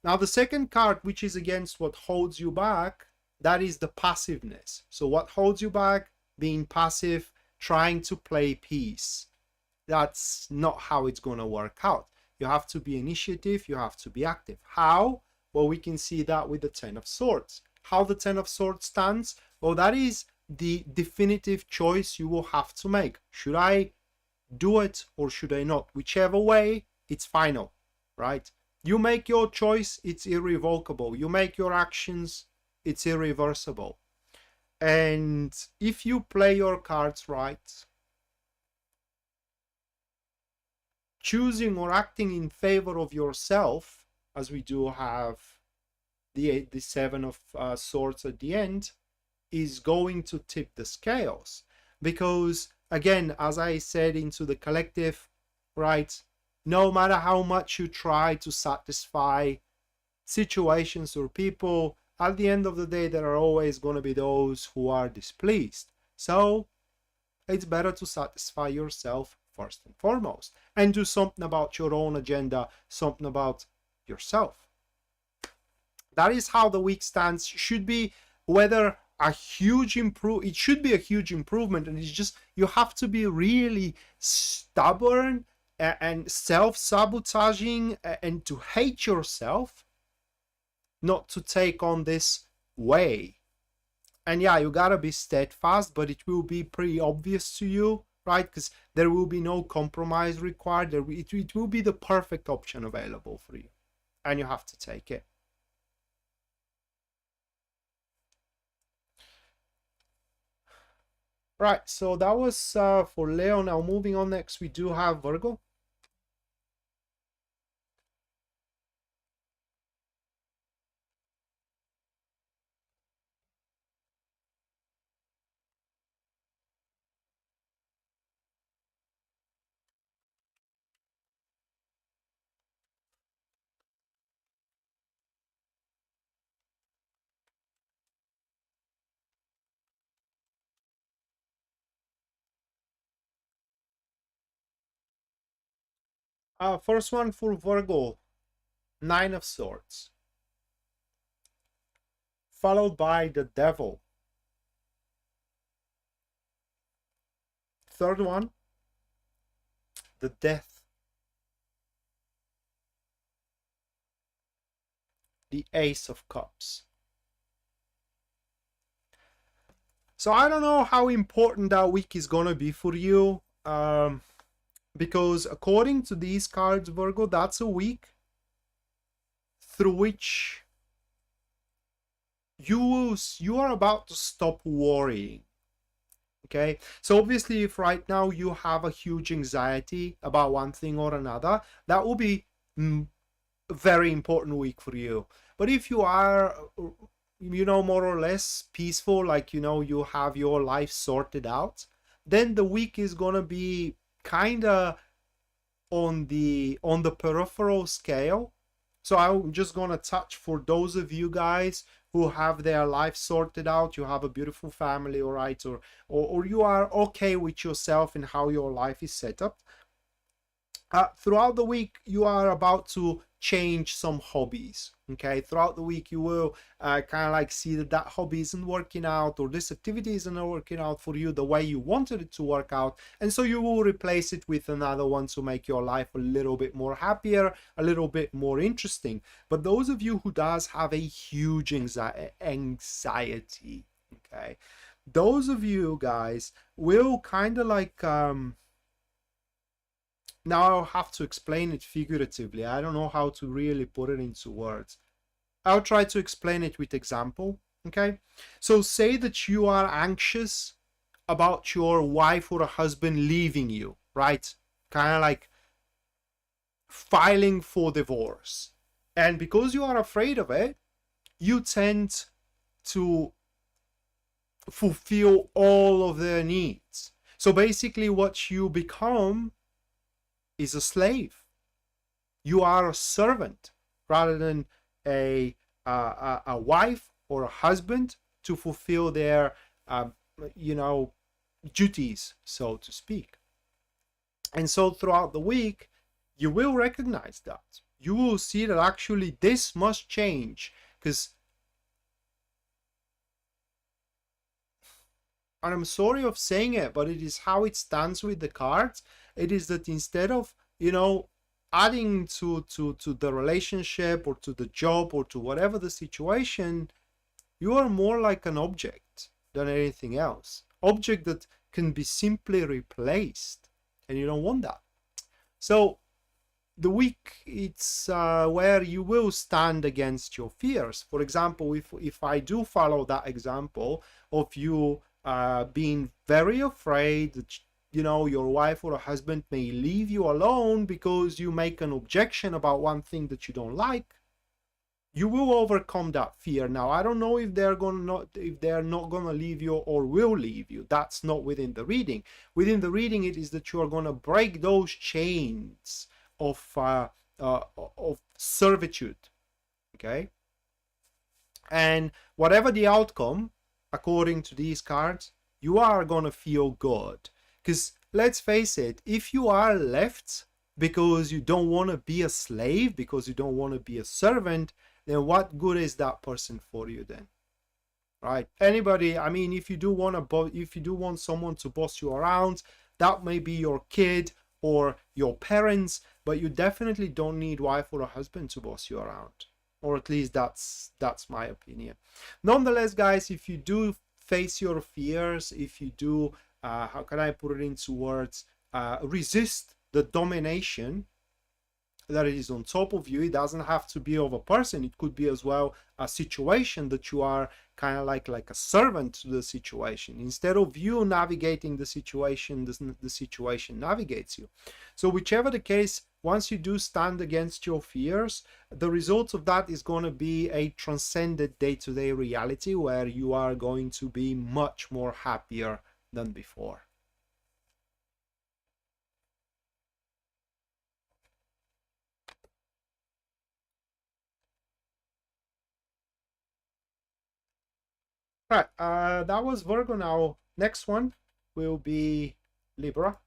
Now, the second card, which is against what holds you back, that is the passiveness. So what holds you back? Being passive, trying to play peace. That's not how it's going to work out. You have to be initiative, you have to be active. How? Well, we can see that with the Ten of Swords. How the Ten of Swords stands? Well, that is the definitive choice you will have to make. Should I do it or should I not? Whichever way, it's final, right? You make your choice, it's irrevocable. You make your actions, it's irreversible. And if you play your cards right, choosing or acting in favor of yourself, as we do have the Seven of Swords at the end, is going to tip the scales. Because, again, as I said into the collective, right, no matter how much you try to satisfy situations or people, at the end of the day, there are always going to be those who are displeased. So it's better to satisfy yourself first and foremost, and do something about your own agenda, something about yourself. That is how the week stands. Should be whether a huge it should be a huge improvement, and it's just, you have to be really stubborn and self-sabotaging and to hate yourself not to take on this way. And yeah, you gotta be steadfast, but it will be pretty obvious to you, right? Because there will be no compromise required. It will be the perfect option available for you, and you have to take it. Right, so that was for Leo. Now moving on, next we do have Virgo. First one for Virgo, Nine of Swords, followed by the Devil. Third one, the Death, the Ace of Cups. So I don't know how important that week is gonna be for you, because according to these cards, Virgo, that's a week through which you are about to stop worrying. Okay, so obviously if right now you have a huge anxiety about one thing or another, that will be a very important week for you. But if you are, you know, more or less peaceful, like, you know, you have your life sorted out, then the week is gonna be kind of on the peripheral scale. So I'm just gonna touch for those of you guys who have their life sorted out, you have a beautiful family, all right, or you are okay with yourself and how your life is set up. Throughout the week, you are about to change some hobbies. Okay, throughout the week, you will kind of like see that that hobby isn't working out, or this activity isn't working out for you the way you wanted it to work out, and so you will replace it with another one to make your life a little bit more happier, a little bit more interesting. But those of you who does have a huge anxiety, okay, those of you guys will kind of like now I'll have to explain it figuratively. I don't know how to really put it into words. I'll try to explain it with example, okay? So say that you are anxious about your wife or a husband leaving you, right? Kind of like filing for divorce. And because you are afraid of it, you tend to fulfill all of their needs. So basically what you become is a slave. You are a servant rather than a wife or a husband to fulfill their duties, so to speak. And so throughout the week, you will recognize that. You will see that actually this must change, because, and I'm sorry of saying it, but it is how it stands with the cards. It is that instead of, adding to the relationship or to the job or to whatever the situation, you are more like an object than anything else. Object that can be simply replaced, and you don't want that. So the week, it's where you will stand against your fears. For example, if I do follow that example of you being very afraid that your wife or a husband may leave you alone because you make an objection about one thing that you don't like, you will overcome that fear. Now, I don't know if they're not gonna leave you or will leave you. That's not within the reading. Within the reading, it is that you are gonna break those chains of servitude. Okay, and whatever the outcome, according to these cards, you are gonna feel good. Because let's face it, if you are left because you don't want to be a slave, because you don't want to be a servant, then what good is that person for you then? Right? Anybody, I mean, if you do want someone to boss you around, that may be your kid or your parents, but you definitely don't need wife or a husband to boss you around. Or at least that's my opinion. Nonetheless, guys, if you do face your fears, if you do how can I put it into words, resist the domination that is on top of you. It doesn't have to be of a person. It could be as well a situation that you are kind of like a servant to the situation. Instead of you navigating the situation, the situation navigates you. So whichever the case, once you do stand against your fears, the result of that is going to be a transcended day-to-day reality where you are going to be much more happier than before. Right, that was Virgo. Now, next one will be Libra.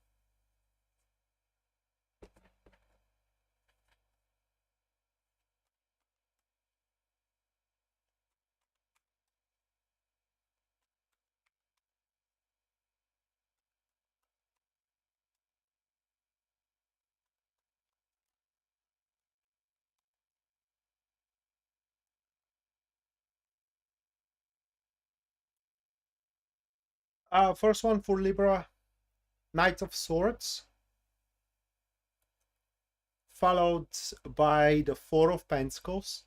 First one for Libra, Knight of Swords, followed by the Four of Pentacles.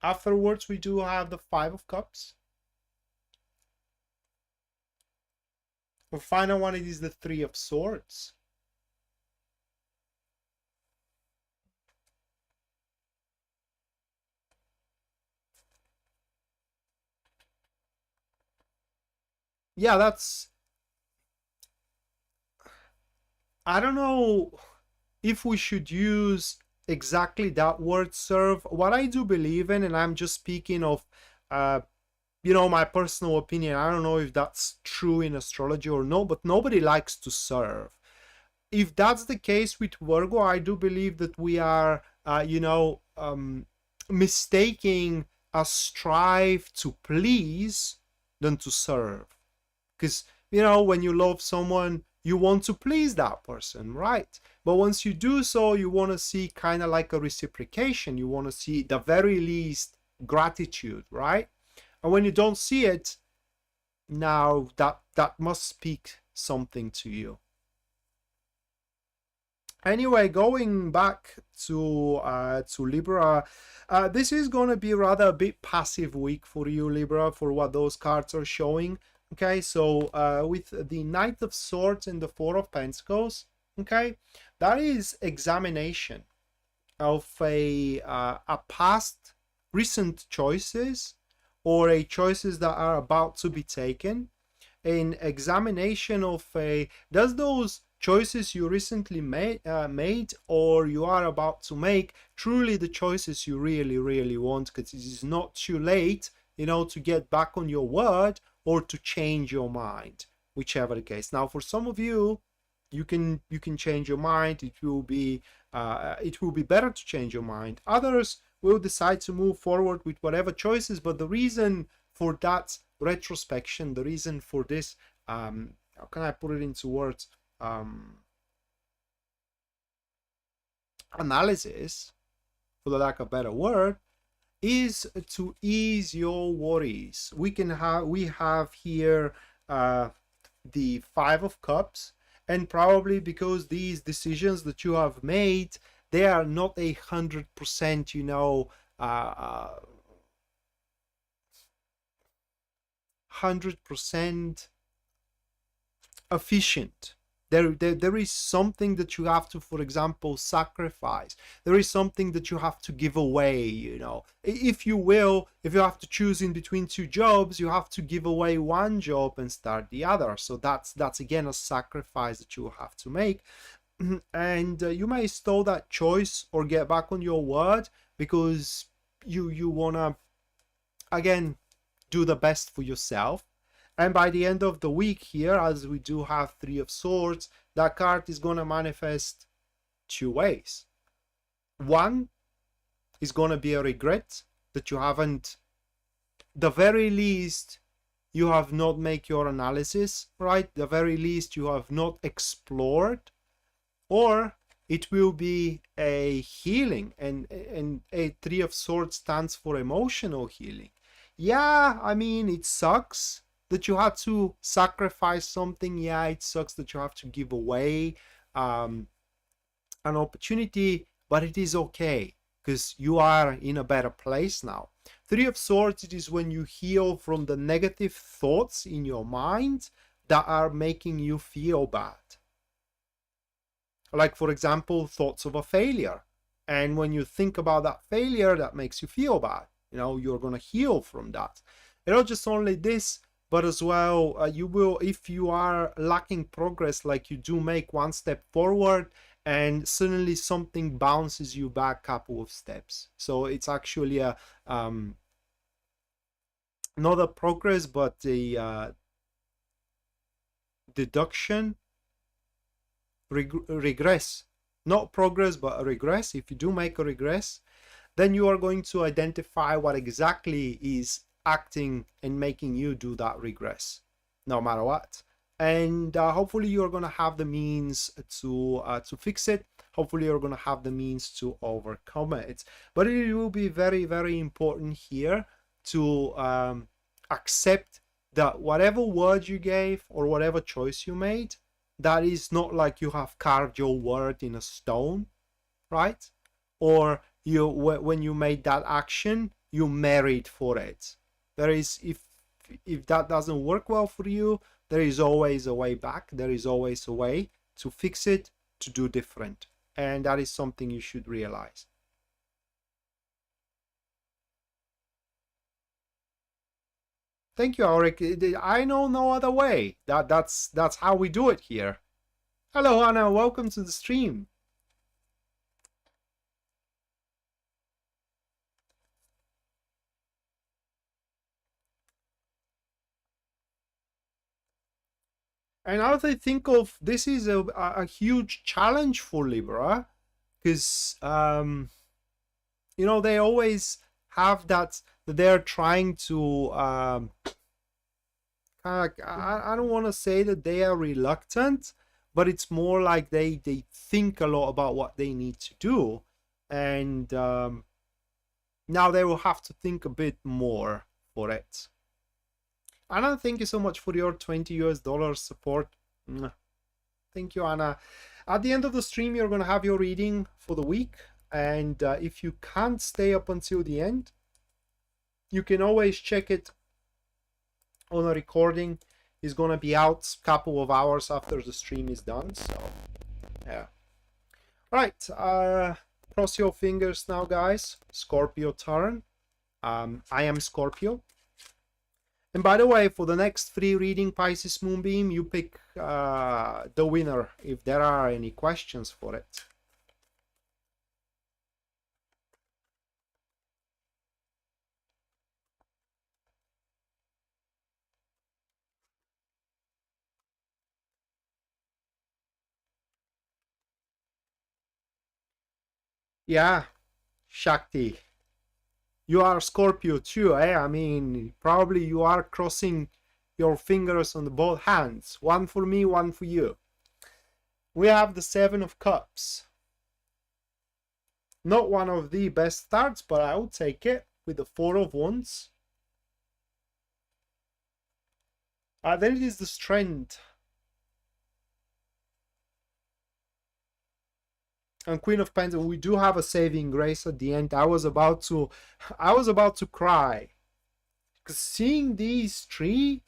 Afterwards, we do have the Five of Cups. The final one, it is the Three of Swords. Yeah, I don't know if we should use exactly that word, serve. What I do believe in, and I'm just speaking of you know, my personal opinion, I don't know if that's true in astrology or no, but nobody likes to serve. If that's the case with Virgo, I do believe that we are, mistaking a strive to please than to serve. Because, you know, when you love someone, you want to please that person, right? But once you do so, you want to see kind of like a reciprocation. You want to see, the very least, gratitude, right? And when you don't see it, now that must speak something to you. Anyway, going back to Libra, this is going to be rather a bit passive week for you, Libra, for what those cards are showing. Okay, so with the Knight of Swords and the Four of Pentacles, okay, that is examination of a past recent choices or a choices that are about to be taken, an examination of a, does those choices you recently made or you are about to make truly the choices you really want, because it is not too late, you know, to get back on your word or to change your mind, whichever the case. Now for some of you, you can change your mind. It will be better to change your mind. Others will decide to move forward with whatever choices, but the reason for that retrospection, the reason for this, how can I put it into words, analysis, for the lack of a better word, is to ease your worries. We have here the Five of Cups, and probably because these decisions that you have made, they are not 100%, you know, 100% efficient. There is something that you have to, for example, sacrifice. There is something that you have to give away, you know. If you have to choose in between two jobs, you have to give away one job and start the other. So that's again a sacrifice that you have to make. And you may stall that choice or get back on your word because you want to, again, do the best for yourself. And by the end of the week here, as we do have Three of Swords, that card is going to manifest two ways. One is going to be a regret that you haven't, the very least, you have not made your analysis, right? The very least, you have not explored. Or it will be a healing, and a Three of Swords stands for emotional healing. Yeah, I mean, it sucks that you had to sacrifice something. Yeah, it sucks that you have to give away an opportunity, but it is okay because you are in a better place now. Three of Swords, it is when you heal from the negative thoughts in your mind that are making you feel bad. Like, for example, thoughts of a failure. And when you think about that failure, that makes you feel bad. You know, you're going to heal from that. And not just only this, but as well, you will, if you are lacking progress, like you do make one step forward and suddenly something bounces you back a couple of steps. So it's actually a, not a progress, but a deduction, regress. Not progress, but a regress. If you do make a regress, then you are going to identify what exactly is acting and making you do that regress, no matter what. And hopefully you're going to have the means to fix it. Hopefully you're going to have the means to overcome it. But it will be very, very important here to accept that whatever word you gave or whatever choice you made, that is not like you have carved your word in a stone, right? Or you, when you made that action, you married for it. There is, if that doesn't work well for you, there is always a way back. There is always a way to fix it, to do different. And that is something you should realize. Thank you, Auric. I know no other way. That's how we do it here. Hello, Anna. Welcome to the stream. And as I think of, this is a huge challenge for Libra, because you know, they always have that they're trying to I don't want to say that they are reluctant, but it's more like they think a lot about what they need to do, and now they will have to think a bit more for it. Anna, thank you so much for your $20 support. Thank you, Anna. At the end of the stream, you're going to have your reading for the week, and if you can't stay up until the end, you can always check it on a recording. Is going to be out a couple of hours after the stream is done, so yeah. All right, cross your fingers now, guys. Scorpio turn. I am Scorpio. And by the way, for the next free reading, Pisces Moonbeam, you pick the winner if there are any questions for it. Yeah, Shakti. You are Scorpio too, eh? I mean, probably you are crossing your fingers on both hands. One for me, one for you. We have the Seven of Cups. Not one of the best starts, but I will take it with the Four of Wands. Then it is the Strength. And Queen of Pentacles. We do have a saving grace at the end. I was about to cry, because seeing these three,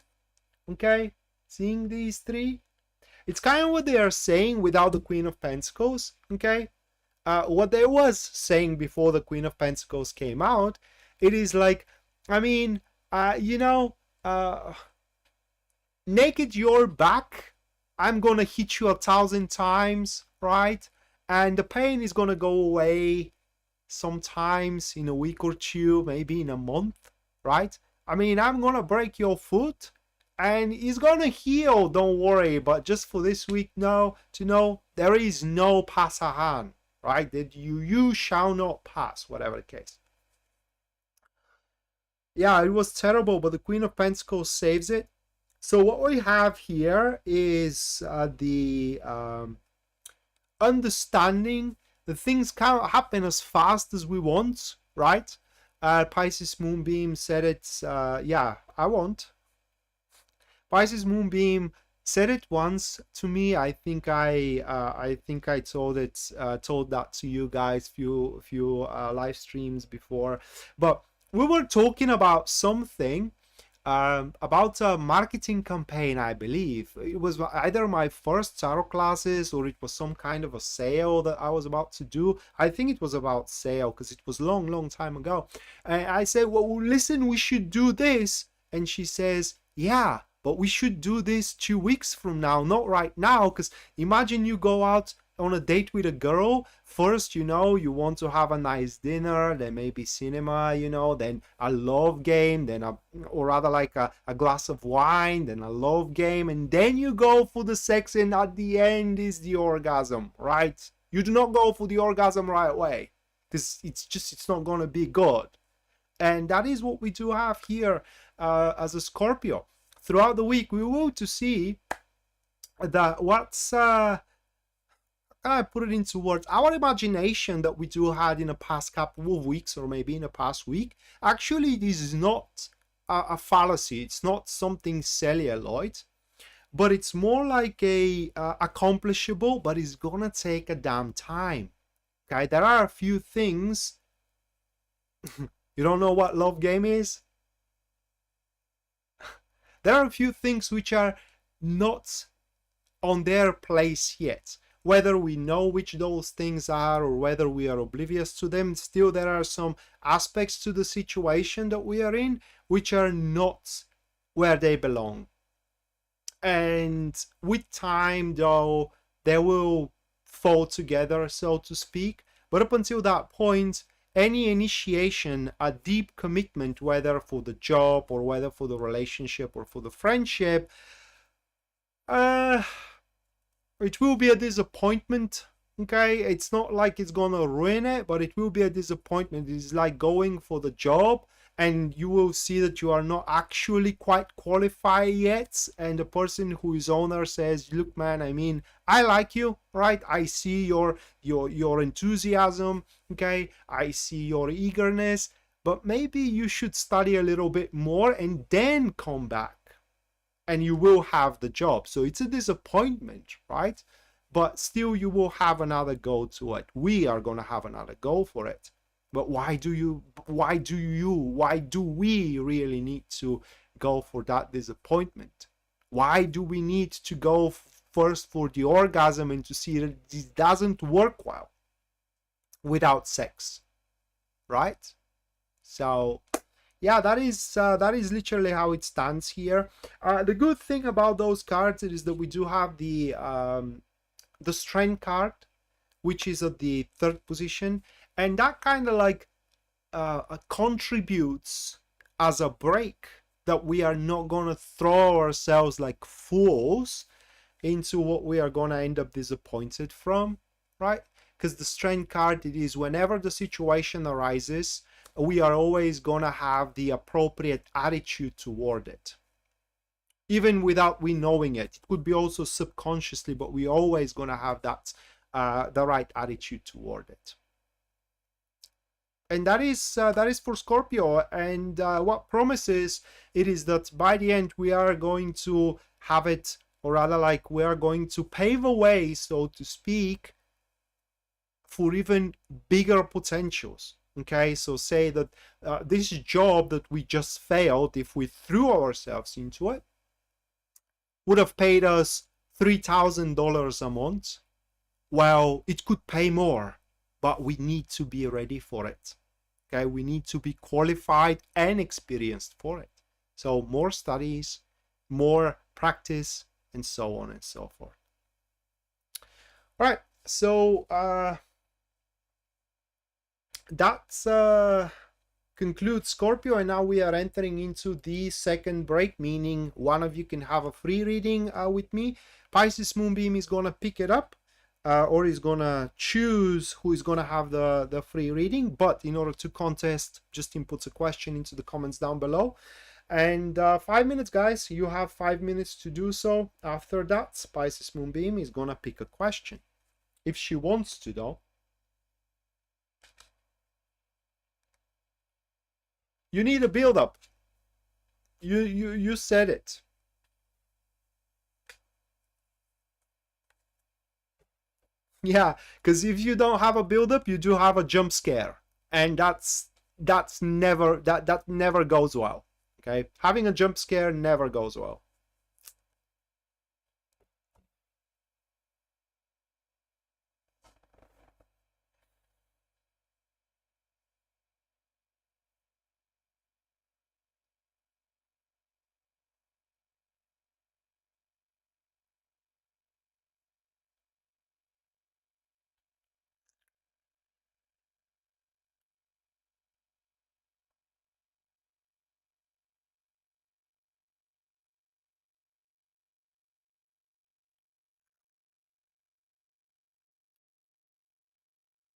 okay, seeing these three, it's kind of what they are saying without the Queen of Pentacles, okay. What they was saying before the Queen of Pentacles came out, it is like, I mean, you know, naked your back, I'm gonna hit you 1,000 times, right? And the pain is gonna go away sometimes in a week or two, maybe in a month, right? I mean, I'm gonna break your foot and it's gonna heal, don't worry. But just for this week now, to know there is no pasahan, right? That you shall not pass, whatever the case. Yeah, it was terrible, but the Queen of Pentacles saves it. So what we have here is the understanding that things can't happen as fast as we want, right? Pisces Moonbeam said it, yeah, I want. Pisces Moonbeam said it once to me. I think I told that to you guys few live streams before. But we were talking about something, about a marketing campaign, I believe. It was either my first tarot classes or it was some kind of a sale that I was about to do. I think it was about sale because it was long time ago. And I said, well, listen, we should do this. And she says, yeah, but we should do this 2 weeks from now, not right now. Because imagine you go out on a date with a girl. First, you know, you want to have a nice dinner, then maybe cinema, you know, then a love game, then or rather like a glass of wine, then a love game, and then you go for the sex, and at the end is the orgasm, right? You do not go for the orgasm right away, because it's not gonna be good. And that is what we do have here as a Scorpio. Throughout the week, we will to see that what's I put it into words. Our imagination that we do had in the past couple of weeks, or maybe in the past week, actually this is not a fallacy. It's not something celluloid, but it's more like a accomplishable, but it's gonna take a damn time. Okay, there are a few things. You don't know what love game is? There are a few things which are not on their place yet. Whether we know which those things are or whether we are oblivious to them, still there are some aspects to the situation that we are in which are not where they belong. And with time, though, they will fall together, so to speak. But up until that point, any initiation, a deep commitment, whether for the job or whether for the relationship or for the friendship, uh it will be a disappointment. Okay, it's not like it's gonna ruin it, but it will be a disappointment. It's like going for the job and you will see that you are not actually quite qualified yet, and the person who is owner says, look man, I mean, I like you, right? I see your enthusiasm, okay, I see your eagerness, but maybe you should study a little bit more and then come back and you will have the job. So it's a disappointment, right? But still you will have another go to it. We are going to have another go for it. But why do we really need to go for that disappointment? Why do we need to go first for the orgasm and to see that this doesn't work well without sex, right? So yeah, that is literally how it stands here. The good thing about those cards is that we do have the strength card, which is at the third position, and that kind of like contributes as a break that we are not gonna throw ourselves like fools into what we are gonna end up disappointed from, right? Because the strength card, it is whenever the situation arises, we are always gonna have the appropriate attitude toward it, even without we knowing it. It could be also subconsciously, but we always gonna have that the right attitude toward it. And that is for Scorpio. And what promises it is that by the end we are going to have it, or rather like we are going to pave a way, so to speak, for even bigger potentials. Okay, so say that this job that we just failed, if we threw ourselves into it, would have paid us $3,000 a month. Well, it could pay more, but we need to be ready for it. Okay, we need to be qualified and experienced for it. So more studies, more practice, and so on and so forth. All right, so that concludes Scorpio, and now we are entering into the second break, meaning one of you can have a free reading with me. Pisces Moonbeam is gonna pick it up, or is gonna choose who is gonna have the free reading. But in order to contest, just input a question into the comments down below. And 5 minutes, guys. You have 5 minutes to do so. After that, Pisces Moonbeam is gonna pick a question, if she wants to, though. You need a build-up. You said it. Yeah, because if you don't have a build-up, you do have a jump scare, and that never goes well. Okay, having a jump scare never goes well.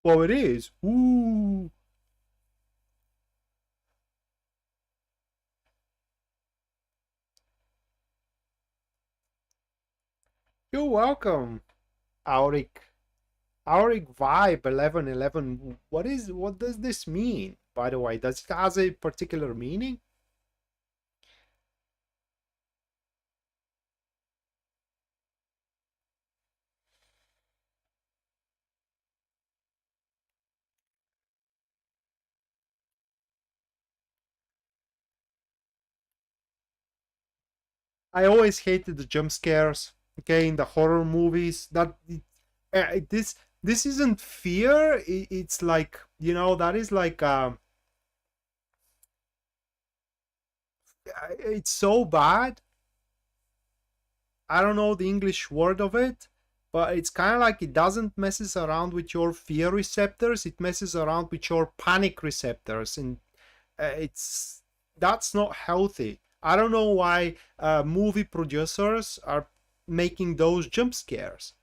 Well, it is. Ooh. You're welcome, Auric. Auric Vibe 1111. What does this mean, by the way? Does it has a particular meaning? I always hated the jump scares, okay, in the horror movies. This isn't fear. It's like, you know, that is like it's so bad. I don't know the English word of it, but it's kind of like it doesn't messes around with your fear receptors. It messes around with your panic receptors, and that's not healthy. I don't know why movie producers are making those jump scares.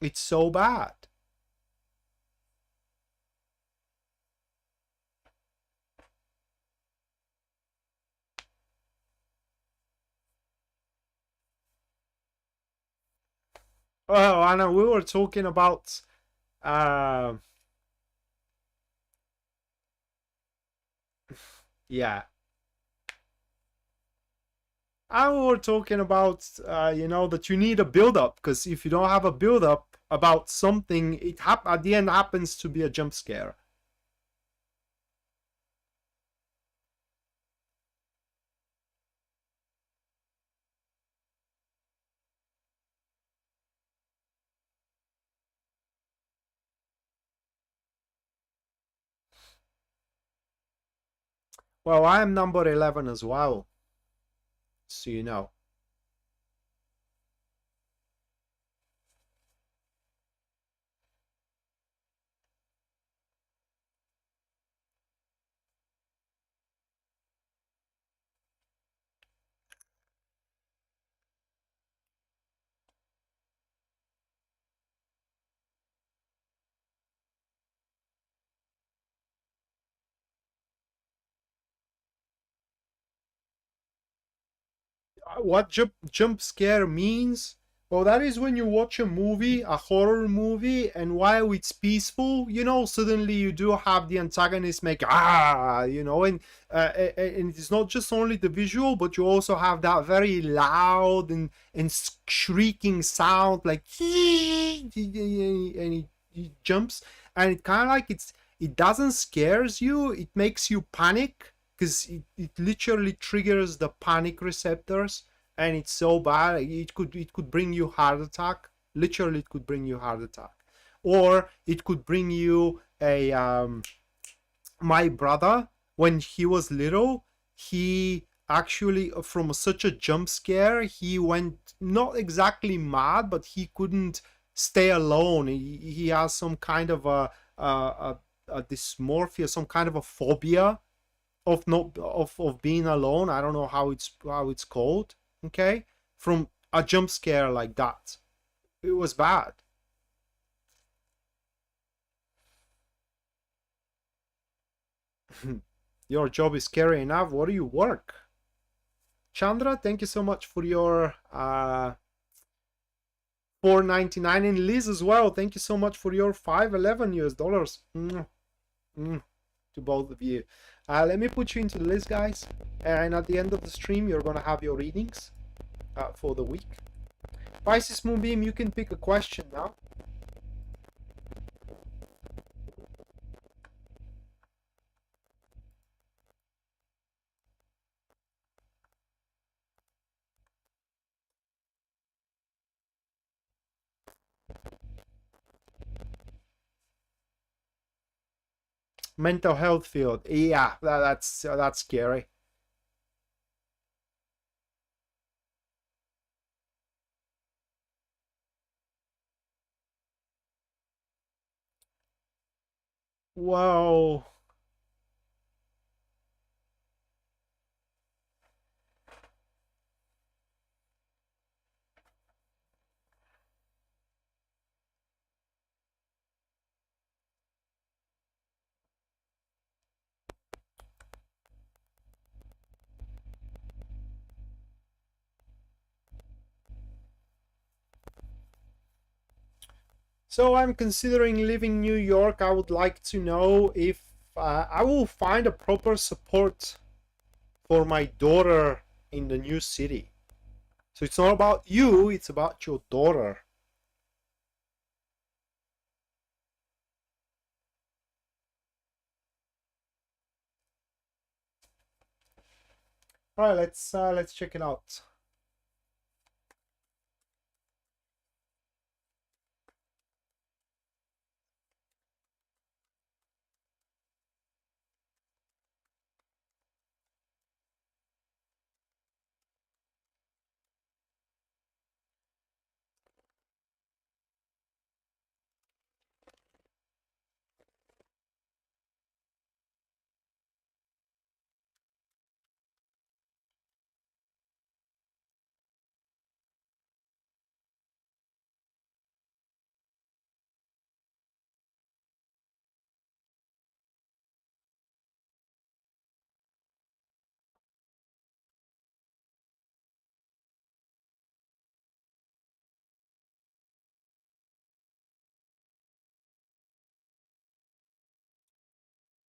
It's so bad. Oh, Anna, we were talking about yeah. And we were talking about you know, that you need a build up, because if you don't have a build up about something, at the end happens to be a jump scare. Well, I am number 11 as well, so you know. What jump scare means? Well, that is when you watch a movie, a horror movie, and while it's peaceful, you know, suddenly you do have the antagonist make you know, and it's not just only the visual, but you also have that very loud and shrieking sound, like and he jumps, and it kind of like it doesn't scares you, it makes you panic, because it literally triggers the panic receptors, and it's so bad it could bring you heart attack. Literally, it could bring you heart attack, or it could bring you a my brother, when he was little, he actually, from such a jump scare, he went not exactly mad, but he couldn't stay alone. He has some kind of a dysmorphia, some kind of a phobia of not of being alone. I don't know how it's called. Okay, from a jump scare like that, it was bad. Your job is scary enough. What do you work? Chandra, thank you so much for your 4.99, and Liz as well. Thank you so much for your 511 US dollars. To both of you. Let me put you into the list, guys, and at the end of the stream, you're gonna have your readings for the week. Pisces Moonbeam, you can pick a question now. Mental health field. Yeah, that's scary. Whoa. So I'm considering leaving New York. I would like to know if I will find a proper support for my daughter in the new city. So it's not about you, it's about your daughter. All right, let's check it out.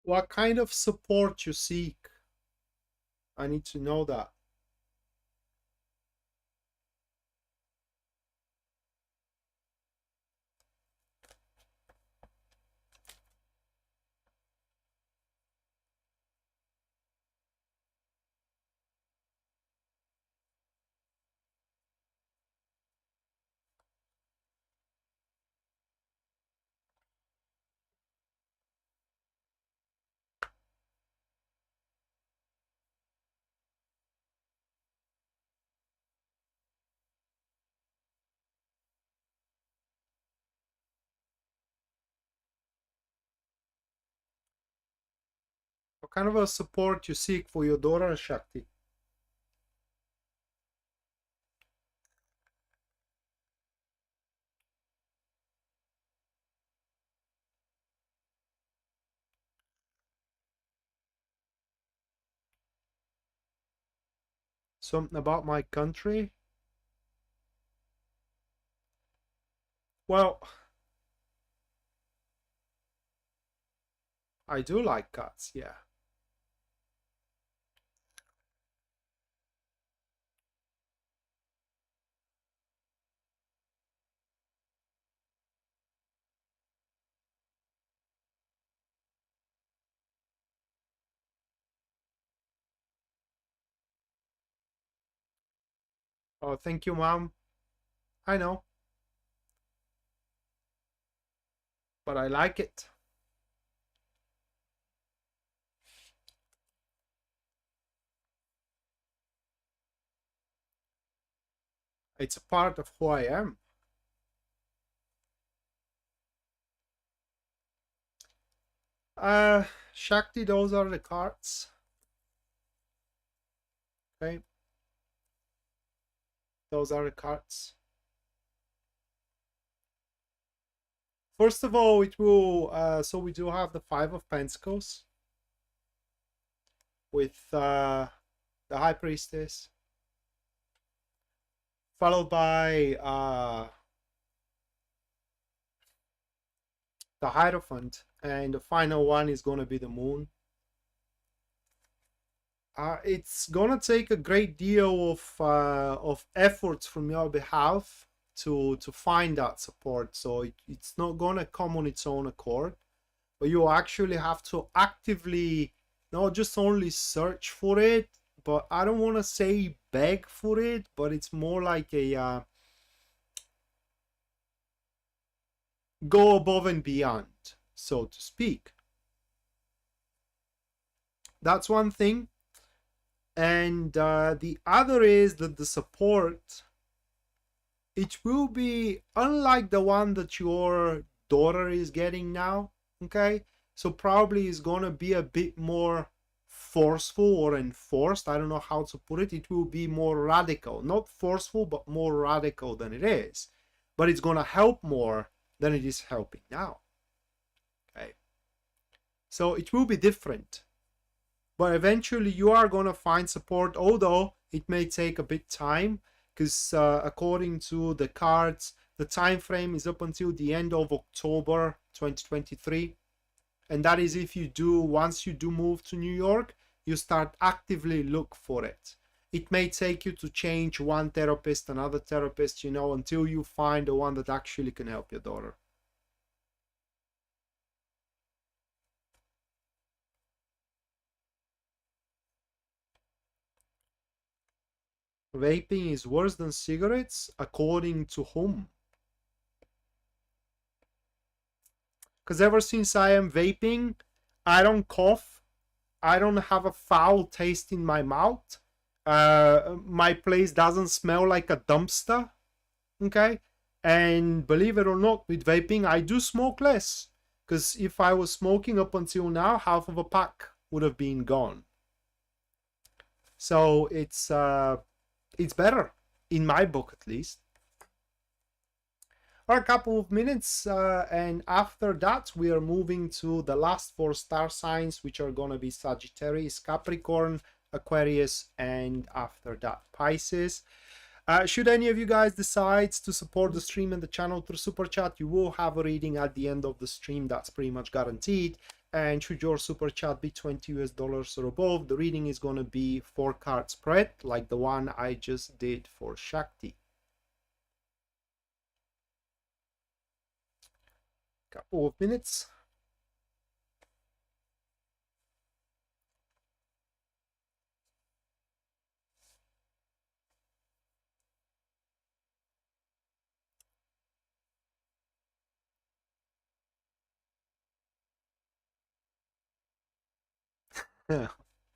What kind of support you seek? I need to know that. What kind of a support you seek for your daughter, Shakti? Something about my country? Well, I do like cats, yeah. Oh, thank you, Mom. I know, but I like it. It's a part of who I am. Shakti, those are the cards. Okay. Those are the cards. First of all, it will, so we do have the Five of Pentacles with the High Priestess, followed by the Hierophant, and the final one is going to be the Moon. It's gonna take a great deal of efforts from your behalf to find that support. So it's not gonna come on its own accord, but you actually have to actively not just only search for it, but I don't want to say beg for it, but it's more like a go above and beyond, so to speak. That's one thing. And the other is that the support, it will be unlike the one that your daughter is getting now, okay? So probably is going to be a bit more forceful or enforced. I don't know how to put it. It will be more radical, not forceful, but more radical than it is. But it's going to help more than it is helping now, okay? So it will be different. But eventually you are going to find support, although it may take a bit time, because according to the cards, the time frame is up until the end of October 2023. And that is if you do, once you do move to New York, you start actively look for it. It may take you to change one therapist, another therapist, you know, until you find the one that actually can help your daughter. Vaping is worse than cigarettes, according to whom? Because ever since I am vaping, I don't cough, I don't have a foul taste in my mouth, my place doesn't smell like a dumpster, okay? And believe it or not, with vaping, I do smoke less. Because if I was smoking up until now, half of a pack would have been gone. So it's better, in my book at least. For a couple of minutes, and after that we are moving to the last 4 star signs, which are going to be Sagittarius, Capricorn, Aquarius, and after that Pisces. Should any of you guys decide to support the stream and the channel through super chat, you will have a reading at the end of the stream. That's pretty much guaranteed. and should your super chat be $20 or above, the reading is going to be 4-card spread, like the one I just did for Shakti. Couple of minutes.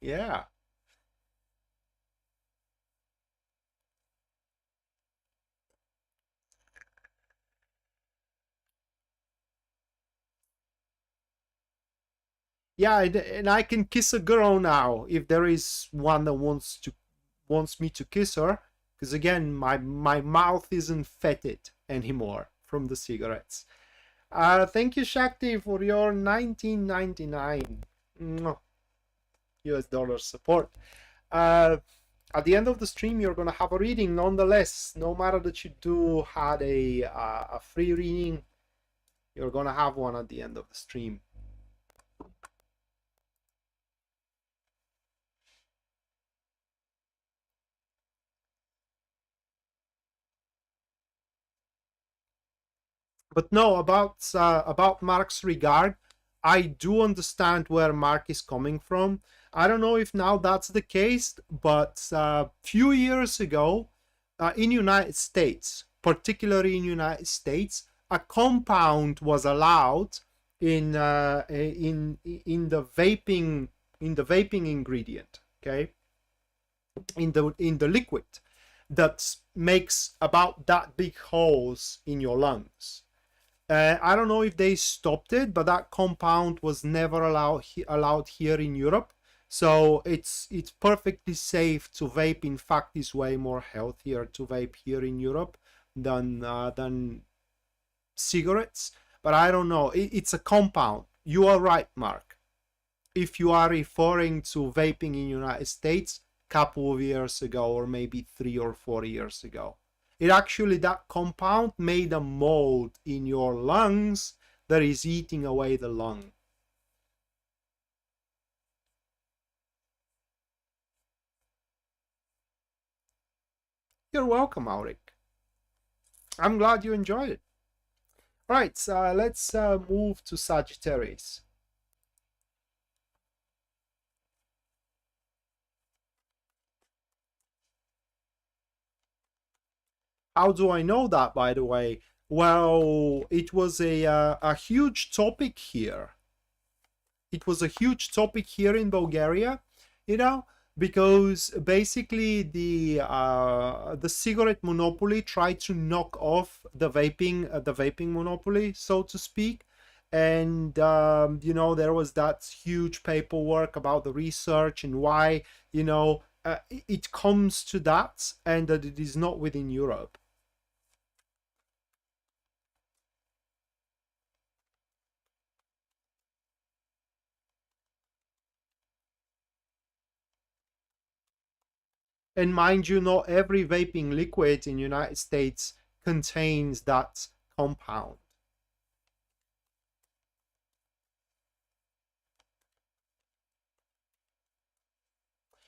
Yeah. Yeah, and I can kiss a girl now if there is one that wants me to kiss her, because again, my mouth isn't fetid anymore from the cigarettes. Thank you, Shakti, for your 1999 US dollar support. At the end of the stream, you're gonna have a reading nonetheless. No matter that you do had a free reading, you're gonna have one at the end of the stream. But no, about Mark's regard, I do understand where Mark is coming from. I don't know if now that's the case, but a few years ago, in United States, particularly in United States, a compound was allowed in the vaping ingredient, okay, in the liquid that makes about that big holes in your lungs. I don't know if they stopped it, but that compound was never allowed here in Europe. So it's perfectly safe to vape. In fact, it's way more healthier to vape here in Europe than cigarettes. But I don't know. It's a compound. You are right, Mark. If you are referring to vaping in United States, couple of years ago, or maybe 3 or 4 years ago. It actually, that compound made a mold in your lungs that is eating away the lung. You're welcome, Auric. I'm glad you enjoyed it. All right, so let's move to Sagittarius. How do I know that, by the way? Well, it was a huge topic here. It was a huge topic here in Bulgaria, you know, because basically the cigarette monopoly tried to knock off the vaping monopoly, so to speak. And you know, there was that huge paperwork about the research and why, you know, it comes to that, and that it is not within Europe. And mind you, not every vaping liquid in United States contains that compound.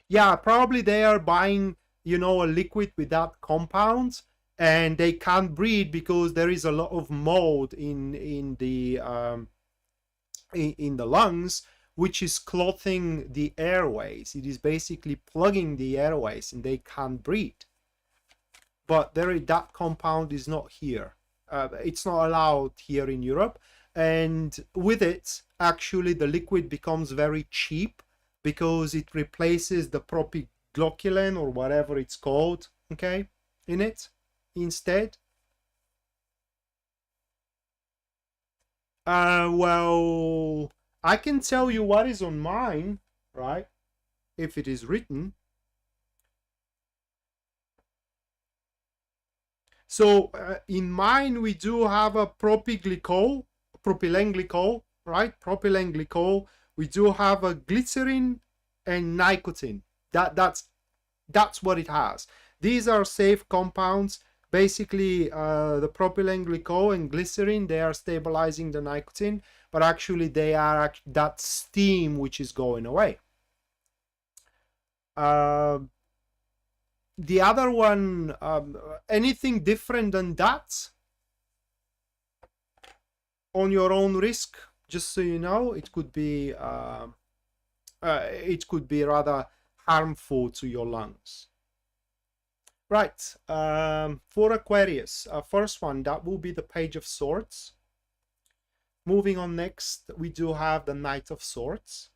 Yeah, probably they are buying, you know, a liquid without compounds, and they can't breathe because there is a lot of mold in the lungs, which is clogging the airways. It is basically plugging the airways, and they can't breathe. But that compound is not here. It's not allowed here in Europe, and with it, actually, the liquid becomes very cheap because it replaces the propyglocylin or whatever it's called, okay, in it instead. Well, I can tell you what is on mine, right? If it is written. So in mine, we do have a propylenglycol, right? Propylenglycol. We do have a glycerin and nicotine. That's what it has. These are safe compounds. Basically, the propylene glycol and glycerin, they are stabilizing the nicotine, but actually they are that steam which is going away. The other one, anything different than that, on your own risk, just so you know, it could be rather harmful to your lungs. Right, for Aquarius, first one, that will be the Page of Swords. Moving on next, we do have the Knight of Swords,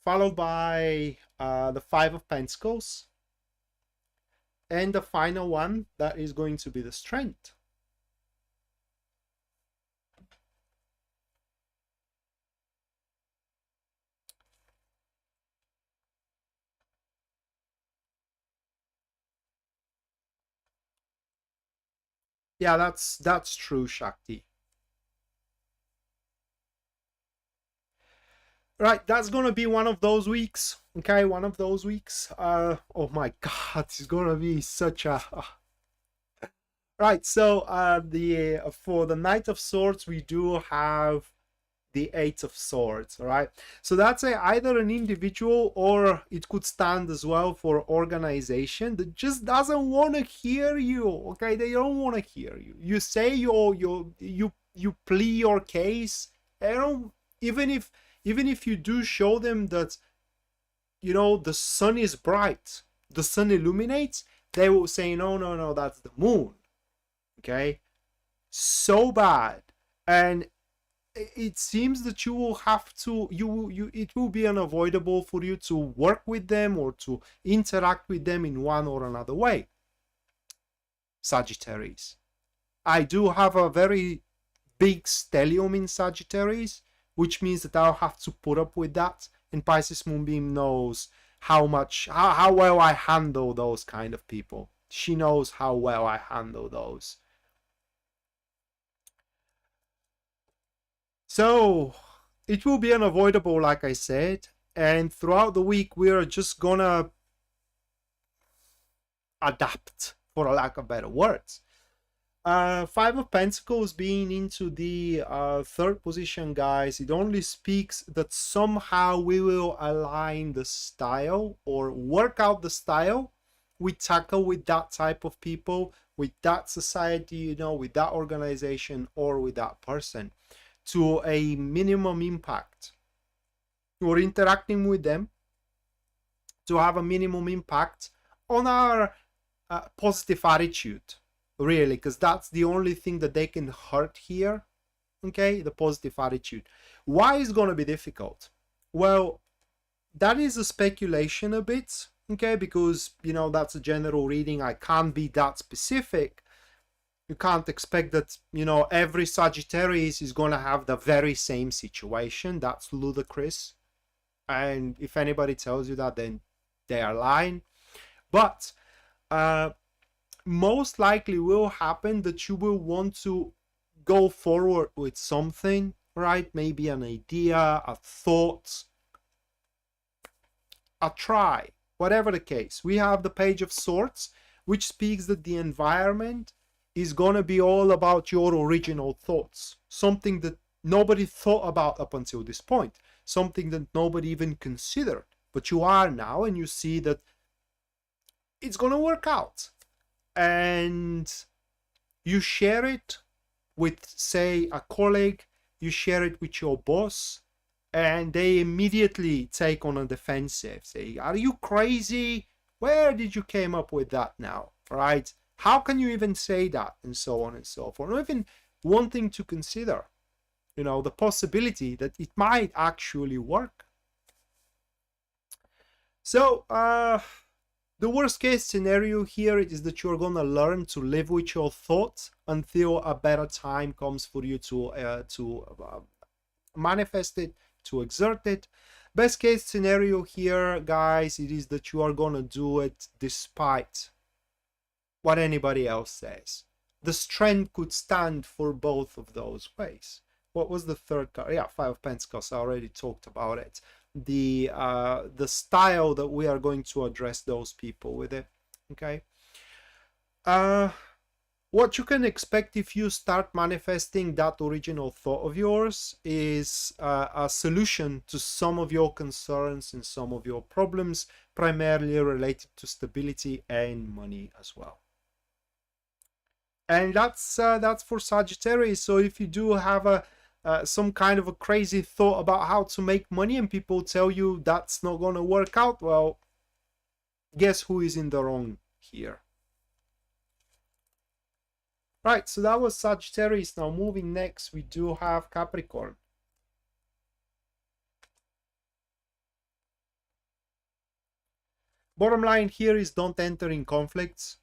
followed by the Five of Pentacles, and the final one, that is going to be the Strength. Yeah, that's true, Shakti. Right, that's gonna be one of those weeks. Okay, one of those weeks. Oh my God, it's gonna be such a. Right, so the for the Knight of Swords, we do have the Eight of Swords. All right, so that's either an individual, or it could stand as well for organization that just doesn't want to hear you. Okay, they don't want to hear you. You say you plead your case. They don't, even if you do show them that, you know, the sun is bright, the sun illuminates, they will say no, that's the moon. Okay, so bad. And it seems that you will have to, it will be unavoidable for you to work with them or to interact with them in one or another way. Sagittarius, I do have a very big stellium in Sagittarius, which means that I'll have to put up with that. And Pisces Moonbeam knows how well I handle those kind of people. She knows how well I handle those. So it will be unavoidable, like I said, and throughout the week we're just gonna adapt, for a lack of better words. Five of Pentacles being into the third position, guys, it only speaks that somehow we will align the style or work out the style we tackle with that type of people, with that society, you know, with that organization or with that person, to a minimum impact. We're interacting with them to have a minimum impact on our positive attitude, really, because that's the only thing that they can hurt here. Okay, the positive attitude. Why is going to be difficult? Well, that is a speculation a bit, okay, because, you know, that's a general reading. I can't be that specific. You can't expect that, you know, every Sagittarius is going to have the very same situation. That's ludicrous. And if anybody tells you that, then they are lying. But most likely will happen that you will want to go forward with something, right? Maybe an idea, a thought, a try, whatever the case. We have the Page of Swords, which speaks that the environment is gonna be all about your original thoughts, something that nobody thought about up until this point, something that nobody even considered, but you are now, and you see that it's gonna work out, and you share it with, say, a colleague, you share it with your boss, and they immediately take on a defensive, say, are you crazy? Where did you came up with that now, right? How can you even say that? And so on and so forth. Not even wanting to consider, you know, the possibility that it might actually work. So the worst case scenario here is that you're gonna learn to live with your thoughts until a better time comes for you to manifest it, to exert it. Best case scenario here, guys, it is that you are gonna do it despite what anybody else says. The Strength could stand for both of those ways. What was the third card? Yeah, Five of Pentacles. I already talked about it. The style that we are going to address those people with it. Okay. What you can expect if you start manifesting that original thought of yours is a solution to some of your concerns and some of your problems, primarily related to stability and money as well. And that's for Sagittarius. So if you do have some kind of a crazy thought about how to make money and people tell you that's not going to work out, well, guess who is in the wrong here? Right, so that was Sagittarius. Now moving next, we do have Capricorn. Bottom line here is don't enter in conflicts.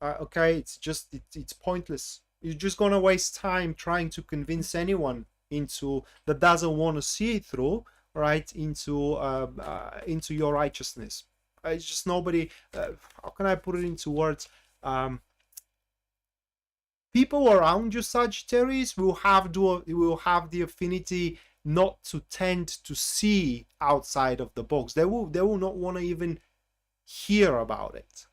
Okay, it's pointless. You're just gonna waste time trying to convince anyone into that doesn't want to see it through, right? Into your righteousness. It's just nobody. How can I put it into words? People around you, Sagittarius, will have the affinity not to tend to see outside of the box. They will not want to even hear about it.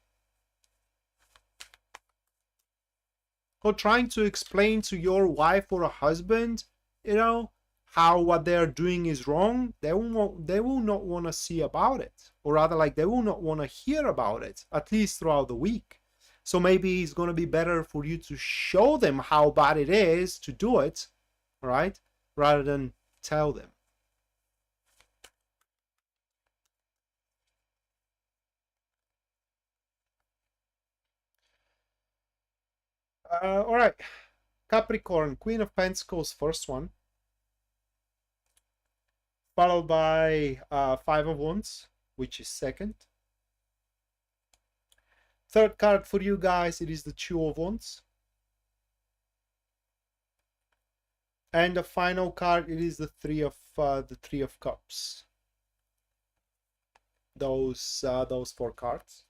Or trying to explain to your wife or a husband, how what they're doing is wrong, they will not want to see about it, or rather, like, they will not want to hear about it, at least throughout the week. So maybe it's going to be better for you to show them how bad it is to do it, right? Rather than tell them. All right. Capricorn, Queen of Pentacles, first one. Followed by Five of Wands, which is second. Third card for you guys, it is the Two of Wands. And the final card, it is the Three of Cups. Those 4 cards.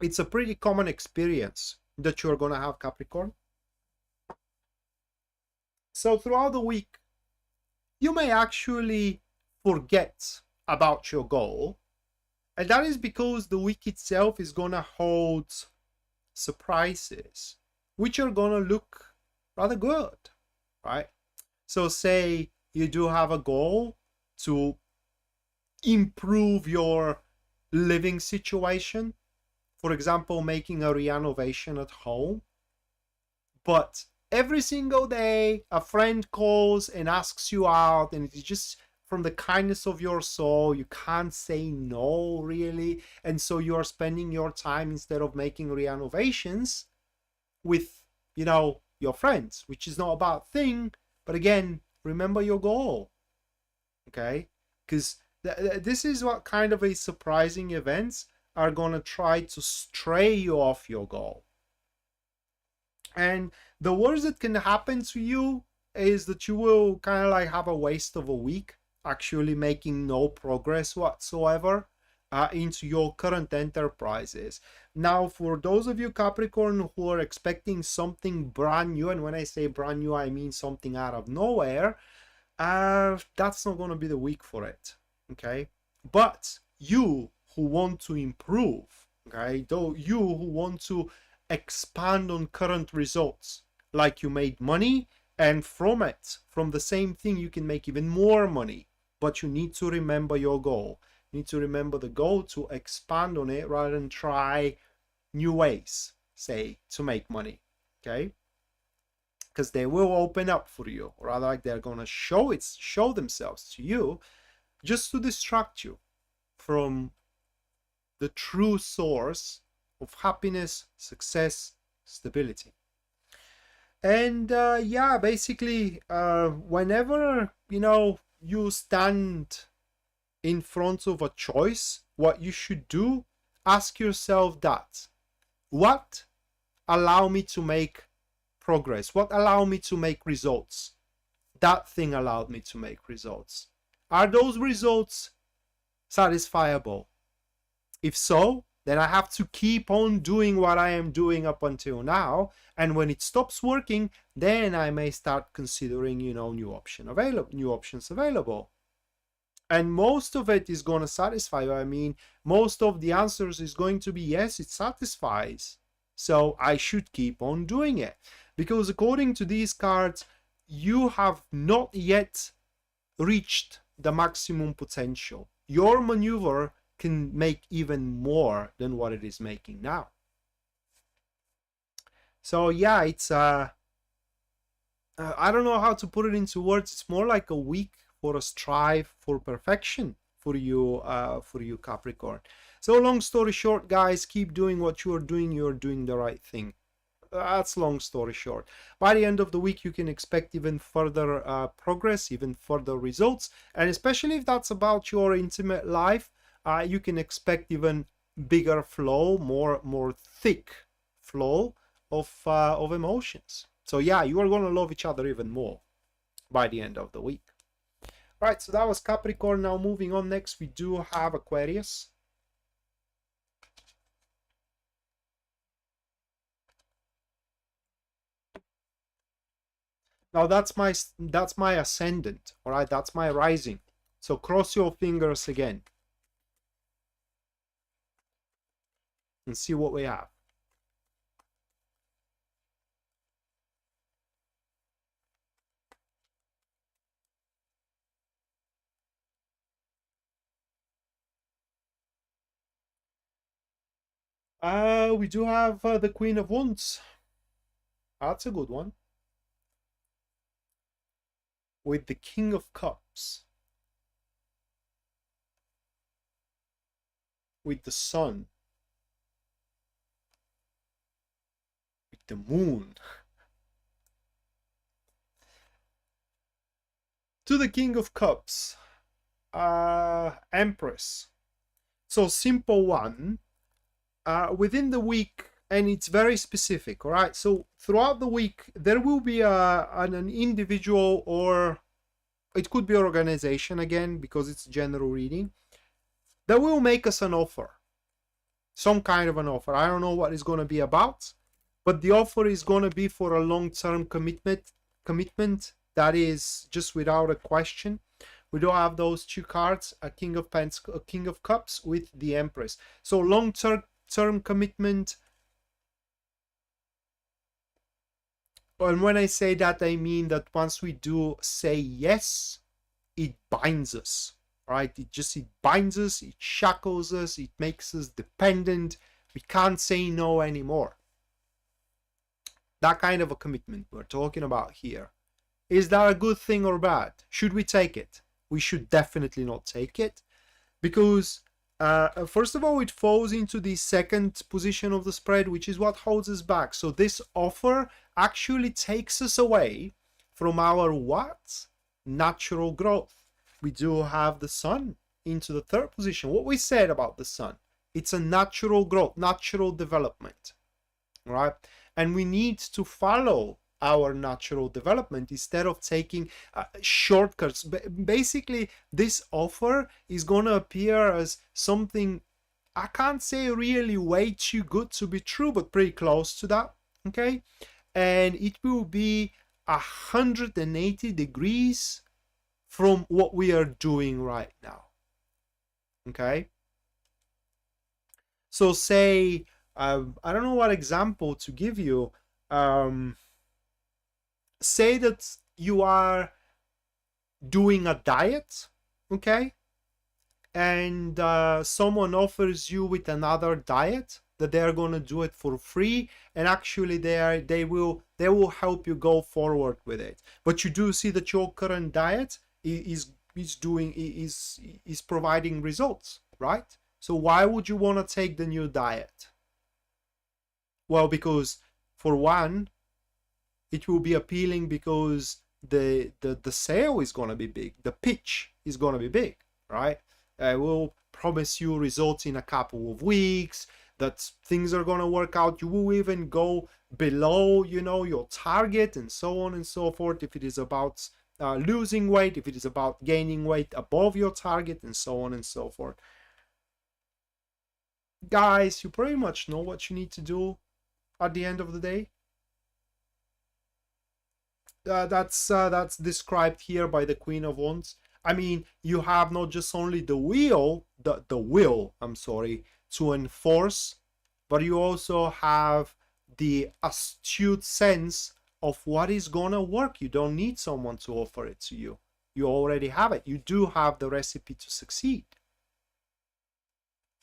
It's a pretty common experience that you're going to have, Capricorn. So throughout the week, you may actually forget about your goal. And that is because the week itself is going to hold surprises, which are going to look rather good, right? So say you do have a goal to improve your living situation. For example, making a renovation at home. But every single day, a friend calls and asks you out, and it's just from the kindness of your soul. You can't say no, really. And so you are spending your time, instead of making renovations, with, your friends, which is not a bad thing. But again, remember your goal, okay? Because this is what kind of a surprising events are going to try to stray you off your goal. And the worst that can happen to you is that you will kind of like have a waste of a week, actually making no progress whatsoever into your current enterprises. Now, for those of you, Capricorn, who are expecting something brand new, and when I say brand new, I mean something out of nowhere, that's not going to be the week for it, okay? But you who want to improve, okay, though you who want to expand on current results, like you made money, and from the same thing, you can make even more money. But you need to remember your goal. You need to remember the goal to expand on it rather than try new ways, say, to make money, okay? Because they will open up for you, or rather, like, they're gonna show themselves to you just to distract you from the true source of happiness, success, stability. And yeah, basically, whenever you stand in front of a choice, what you should do, ask yourself that: what allow me to make progress? What allow me to make results? That thing allowed me to make results. Are those results satisfiable? If so, then I have to keep on doing what I am doing up until now. And when it stops working, then I may start considering, you know, new options available. And most of it is going to satisfy you. I mean, most of the answers is going to be yes, it satisfies. So I should keep on doing it. Because according to these cards, you have not yet reached the maximum potential. Your maneuver can make even more than what it is making now. So yeah, it's I don't know how to put it into words. It's more like a week for a strive for perfection for you Capricorn. So long story short, guys, keep doing what you're doing the right thing. That's long story short. By the end of the week, you can expect even further progress, even further results, and especially if that's about your intimate life, you can expect even bigger flow, more thick flow of emotions. So yeah, you are gonna love each other even more by the end of the week. Right, so that was Capricorn. Now moving on, next we do have Aquarius. Now that's my ascendant, all right? That's my rising. So cross your fingers again and see what we have. We do have the Queen of Wands. That's a good one. With the King of Cups. With the Sun. With the Moon. To the King of Cups. Empress. So simple one. Within the week, and it's very specific, all right? So throughout the week, there will be an individual, or it could be organization again, because it's general reading, that will make us an offer. Some kind of an offer. I don't know what it's going to be about, but the offer is going to be for a long-term commitment that is just without a question. We do have those two cards, a King of Cups with the Empress. So long-term commitment. And when I say that, I mean that once we do say yes, it binds us, right? It binds us, it shackles us, it makes us dependent. We can't say no anymore. That kind of a commitment we're talking about here. Is that a good thing or bad? Should we take it? We should definitely not take it, because first of all, it falls into the second position of the spread, which is what holds us back. So this offer actually takes us away from our what? Natural growth. We do have the Sun into the third position. What we said about the Sun, it's a natural growth, natural development, right? And we need to follow our natural development instead of taking shortcuts. Basically, this offer is going to appear as something, I can't say really way too good to be true, but pretty close to that, okay? And it will be 180 degrees from what we are doing right now, okay? So say, I don't know what example to give you. Say that you are doing a diet, okay? And someone offers you with another diet that they are going to do it for free, and actually they will help you go forward with it. But you do see that your current diet is providing results, right? So why would you want to take the new diet? Well, because for one, it will be appealing because the sale is going to be big, the pitch is going to be big, right? I will promise you results in a couple of weeks, that things are going to work out. You will even go below, you know, your target, and so on and so forth, if it is about losing weight, if it is about gaining weight above your target, and so on and so forth. Guys, you pretty much know what you need to do at the end of the day. That's described here by the Queen of Wands. I mean, you have not just only the will, I'm sorry, to enforce, but you also have the astute sense of what is gonna work. You don't need someone to offer it to you. You already have it. You do have the recipe to succeed.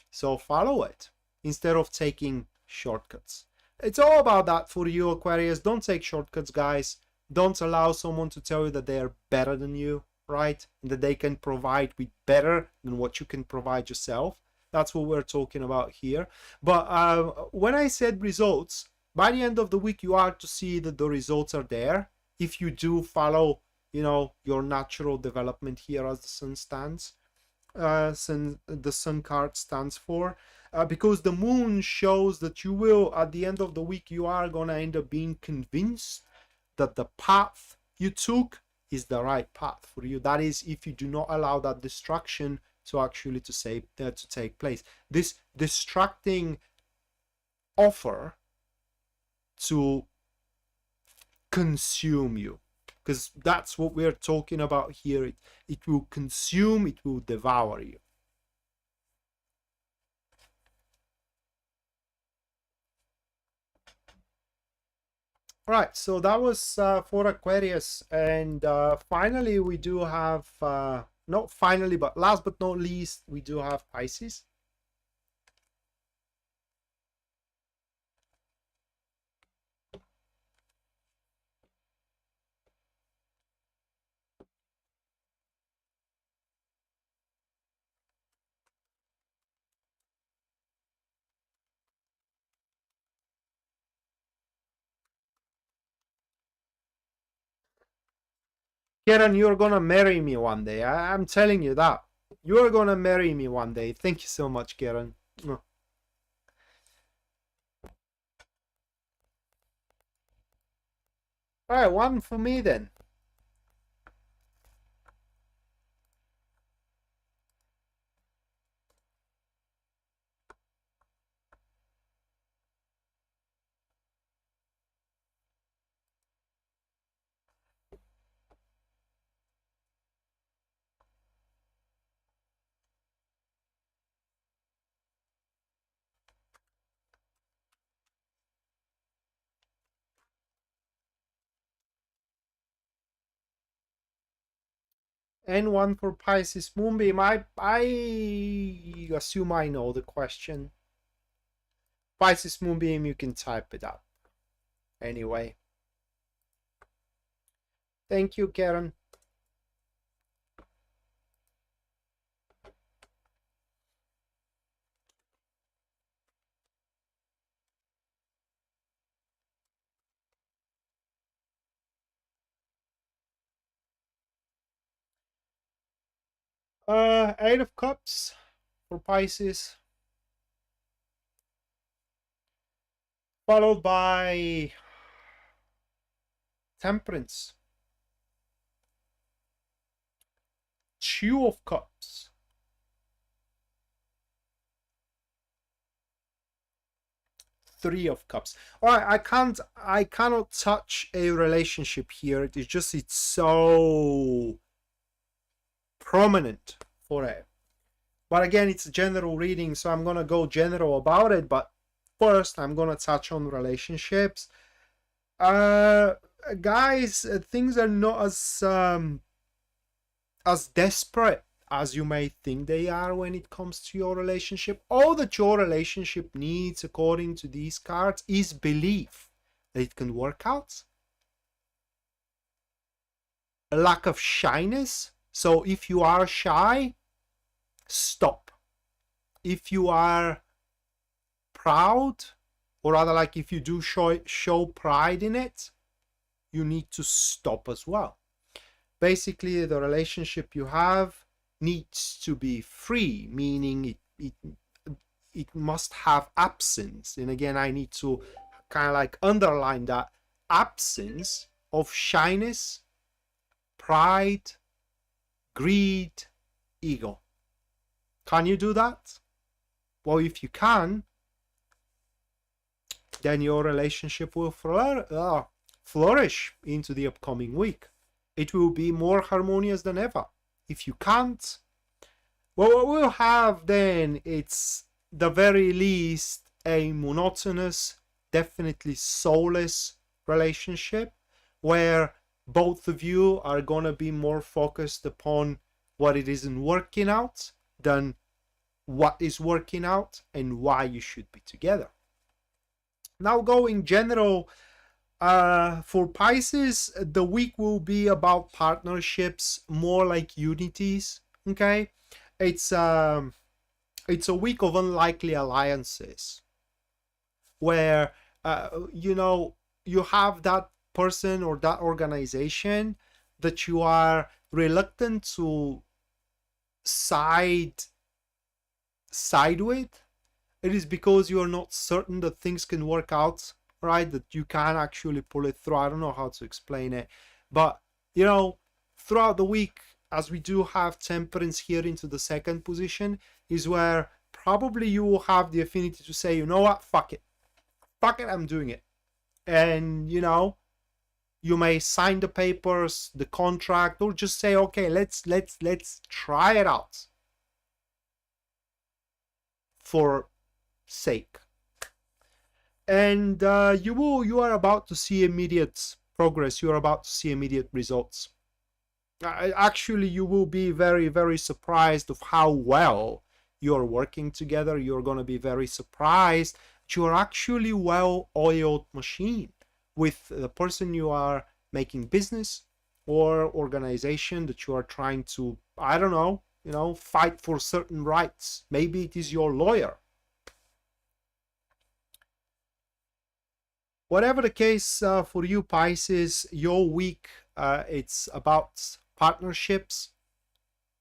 So follow it instead of taking shortcuts. It's all about that for you, Aquarius. Don't take shortcuts, guys. Don't allow someone to tell you that they are better than you, right? And that they can provide with better than what you can provide yourself. That's what we're talking about here. But when I said results, by the end of the week, you are to see that the results are there. If you do follow, you know, your natural development here as the sun stands, the sun card stands for. Because the moon shows that you will, at the end of the week, you are going to end up being convinced that the path you took is the right path for you. That is, if you do not allow that distraction to actually to take place. This distracting offer to consume you, because that's what we're talking about here. It will consume, it will devour you. All right, so that was for Aquarius, and finally we do have not finally, but last but not least, we do have Pisces. Karen, you're gonna marry me one day. I'm telling you that. You're gonna marry me one day. Thank you so much, Karen. All right, one for me then. And one for Pisces Moonbeam. I assume I know the question. Pisces Moonbeam, you can type it up. Anyway. Thank you, Karen. Eight of Cups for Pisces. Followed by Temperance. Two of Cups. Three of Cups. All right, I cannot touch a relationship here. It's so prominent for it. But again, it's a general reading, so I'm gonna go general about it. But first, I'm gonna touch on relationships. Guys, things are not as desperate as you may think they are when it comes to your relationship. All that your relationship needs, according to these cards, is belief that it can work out. A lack of shyness. So if you are shy, stop. If you are proud, or rather, like if you do show pride in it, you need to stop as well. Basically, the relationship you have needs to be free, meaning it must have absence. And again, I need to kind of like underline that absence of shyness, pride, greed, ego. Can you do that? Well, if you can, then your relationship will flourish into the upcoming week. It will be more harmonious than ever. If you can't, well, what we'll have then, it's the very least a monotonous, definitely soulless relationship where both of you are going to be more focused upon what it isn't working out than what is working out and why you should be together. Now, going general, for Pisces, the week will be about partnerships, more like unities. Okay, it's a week of unlikely alliances, where you have that person or that organization that you are reluctant to side with. It is because you are not certain that things can work out, right? That you can actually pull it through. I don't know how to explain it, but throughout the week, as we do have temperance here into the second position, is where probably you will have the affinity to say, you know what, fuck it, I'm doing it. And you may sign the papers, the contract, or just say, okay, let's try it out for sake. And you are about to see immediate progress. You are about to see immediate results. Actually, you will be very, very surprised of how well you're working together. You're going to be very surprised that you're actually well-oiled machine with the person you are making business or organization that you are trying to, I don't know, fight for certain rights. Maybe it is your lawyer. Whatever the case, for you Pisces, your week, it's about partnerships,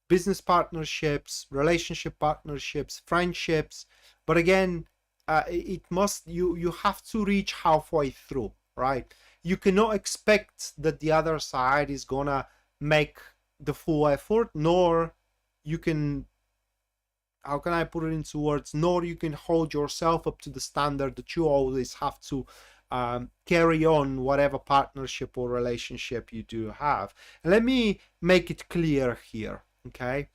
business partnerships, relationship partnerships, friendships. But again, you have to reach halfway through, right? You cannot expect that the other side is gonna make the full effort, nor you can, how can I put it into words, nor you can hold yourself up to the standard that you always have to carry on whatever partnership or relationship you do have. And let me make it clear here, okay?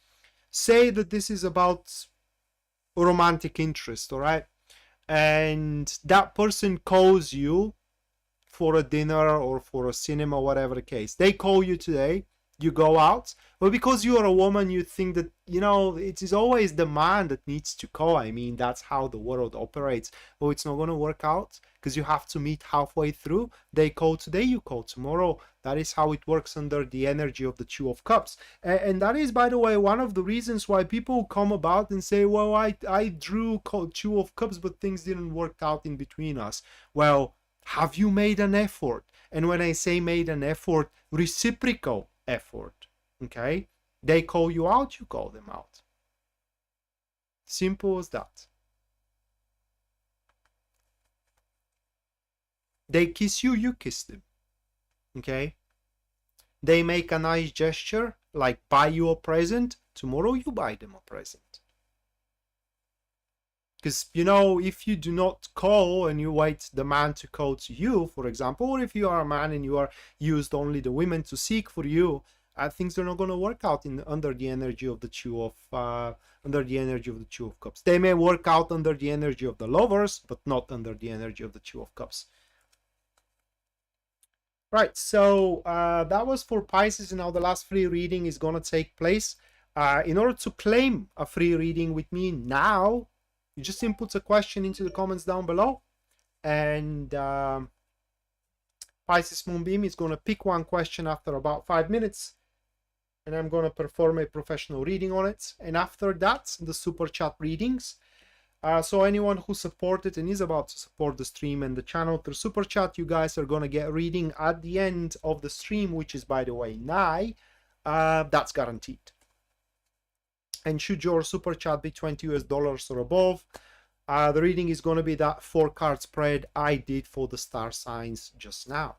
Say that this is about romantic interest, all right? And that person calls you for a dinner or for a cinema, whatever the case. They call you today, you go out, but because you are a woman, you think that, it is always the man that needs to call. I mean, that's how the world operates. Oh, it's not going to work out because you have to meet halfway through. They call today, you call tomorrow. That is how it works under the energy of the Two of Cups. And that is, by the way, one of the reasons why people come about and say, well, I drew Two of Cups, but things didn't work out in between us. Well, have you made an effort? And when I say made an effort, reciprocal effort, okay? They call you out, you call them out. Simple as that. They kiss you, you kiss them, okay? They make a nice gesture, like buy you a present, tomorrow you buy them a present. Because, if you do not call and you wait the man to call to you, for example, or if you are a man and you are used only the women to seek for you, things are not going to work out under the energy of the Two of Cups. They may work out under the energy of the Lovers, but not under the energy of the Two of Cups. Right, so that was for Pisces. Now the last free reading is going to take place. In order to claim a free reading with me now, you just input a question into the comments down below, and Pisces Moonbeam is going to pick one question after about 5 minutes, and I'm going to perform a professional reading on it. And after that, the super chat readings. So anyone who supported and is about to support the stream and the channel through super chat, you guys are going to get a reading at the end of the stream, which is, by the way, nigh. That's guaranteed. And should your super chat be $20 or above, the reading is going to be that 4-card spread I did for the star signs just now.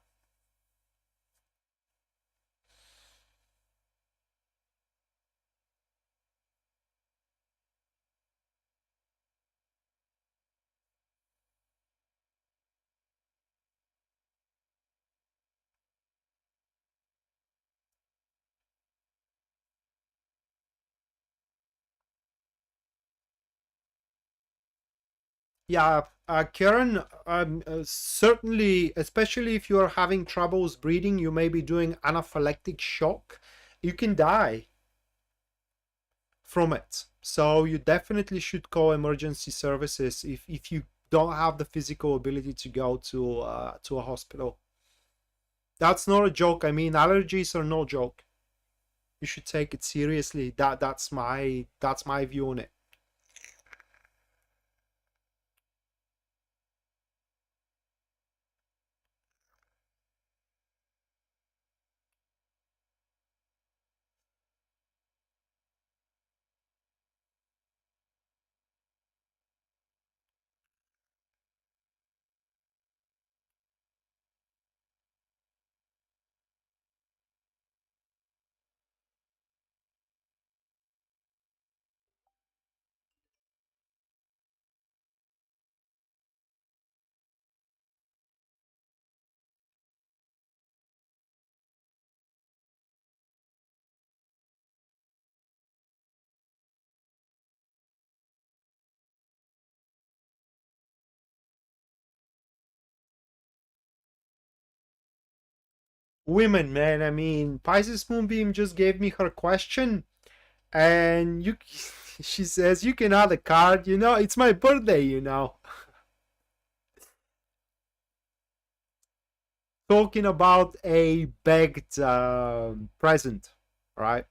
Yeah, Karen, certainly, especially if you are having troubles breathing, you may be doing anaphylactic shock. You can die from it. So you definitely should call emergency services if you don't have the physical ability to go to a hospital. That's not a joke. I mean, allergies are no joke. You should take it seriously. That's my view on it. Women, man. I mean, Pisces Moonbeam just gave me her question, and you, she says you can add a card. It's my birthday. Talking about a begged present, right?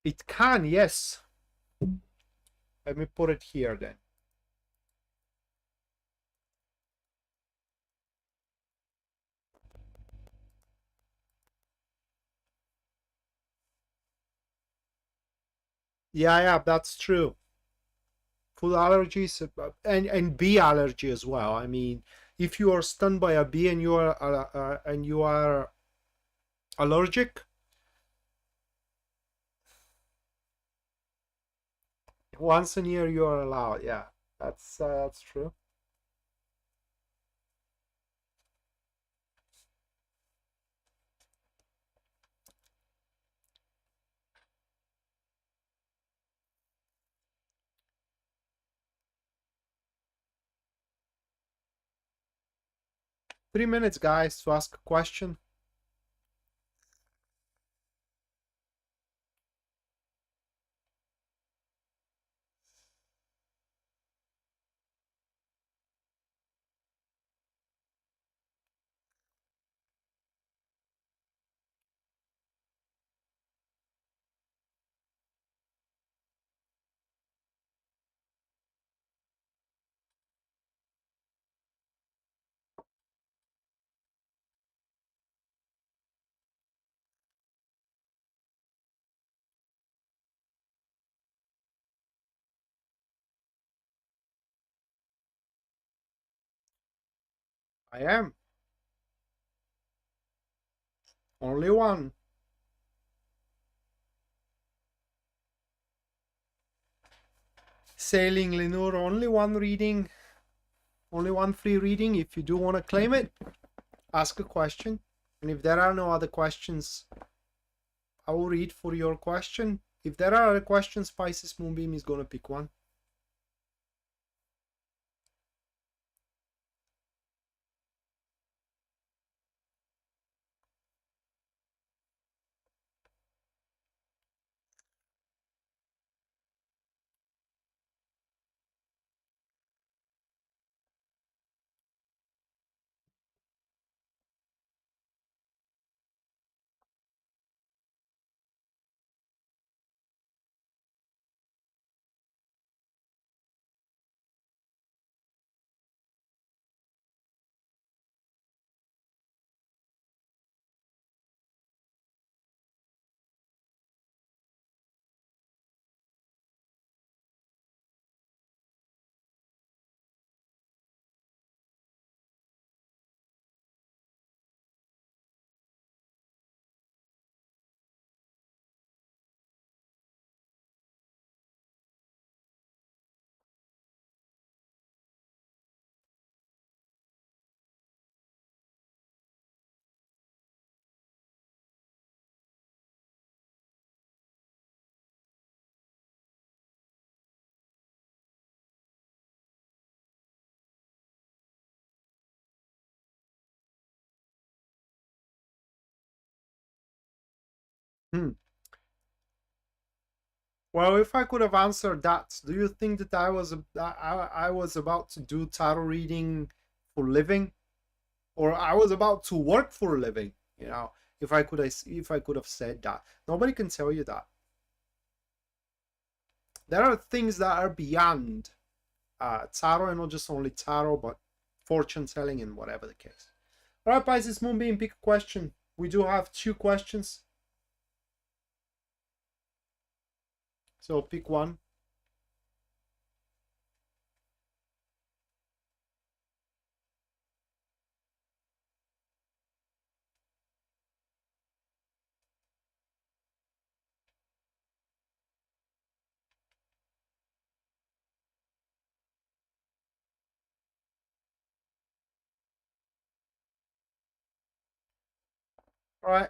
It can, yes. Let me put it here then. Yeah, yeah, that's true. Food allergies and bee allergy as well. I mean, if you are stung by a bee and you are allergic, once a year you are allowed. Yeah, that's true. 3 minutes, guys, to ask a question. I am only one. Sailing Lenore, only one reading, only one free reading. If you do want to claim it, ask a question. And if there are no other questions, I will read for your question. If there are other questions, Pisces Moonbeam is going to pick one. Hmm. Well, if I could have answered that, do you think that I was about to do tarot reading for living, or I was about to work for a living? You know, if I could have said that, nobody can tell you that. There are things that are beyond tarot, and not just only tarot, but fortune telling and whatever the case. All right, Pisces Moonbeam, pick a question. We do have 2 questions, so pick one. All right,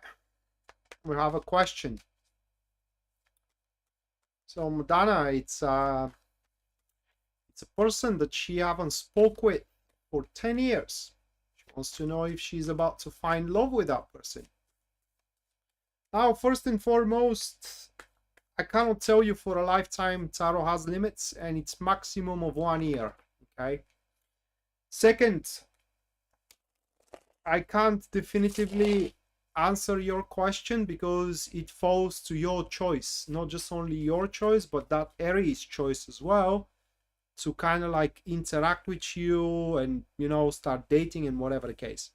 we have a question. So Madonna, it's a person that she haven't spoke with for 10 years. She wants to know if she's about to find love with that person. Now, first and foremost, I cannot tell you for a lifetime. Tarot has limits, and it's maximum of 1 year. Okay. Second, I can't definitively answer your question because it falls to your choice, not just only your choice, but that Aries choice as well, to kind of like interact with you and, you know, start dating and whatever the case.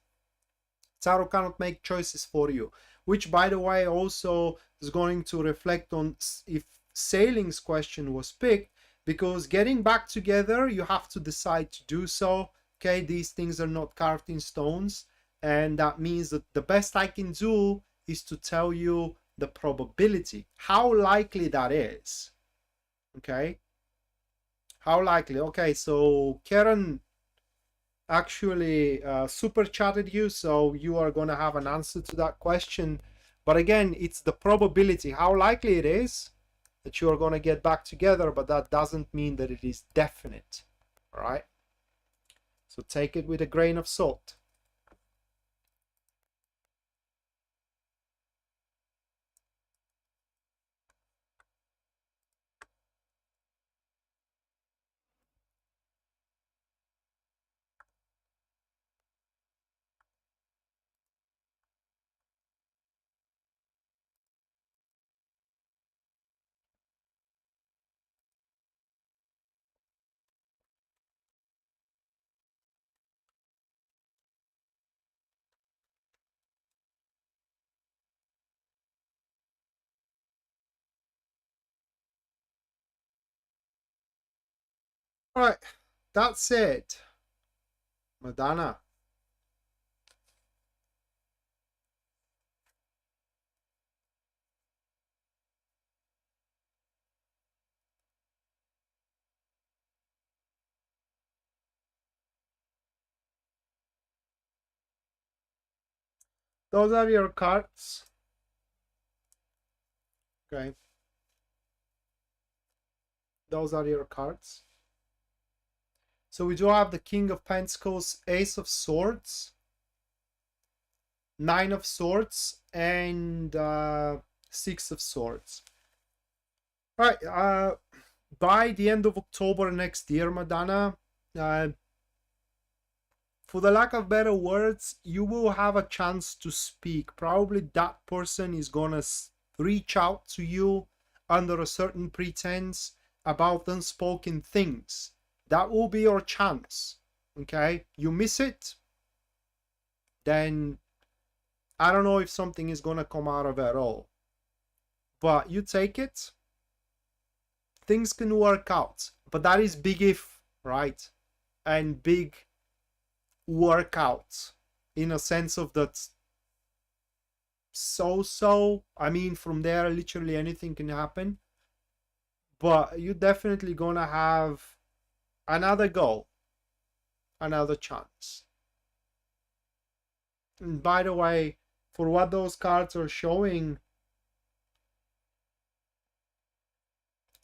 Tarot cannot make choices for you, which, by the way, also is going to reflect on if Sailing's question was picked, because getting back together, you have to decide to do so. Okay, these things are not carved in stones, and that means that the best I can do is to tell you the probability, how likely that is. Okay, how likely. Okay, so Karen actually super chatted you, so you are going to have an answer to that question. But again, it's the probability, how likely it is that you are going to get back together, but that doesn't mean that it is definite. All right, so take it with a grain of salt. All right, that's it, Madonna. Those are your cards. Okay, those are your cards. So we do have the King of Pentacles, Ace of Swords, 9 of Swords, and 6 of Swords. All right, by the end of October next year, Madonna, for the lack of better words, you will have a chance to speak. Probably that person is gonna reach out to you under a certain pretense about unspoken things. That will be your chance. Okay, you miss it, then I don't know if something is gonna come out of it at all. But you take it, things can work out. But that is big if, right? And big workout in a sense of that. So I mean, from there literally anything can happen, but you're definitely gonna have another go, another chance. And by the way, for what those cards are showing,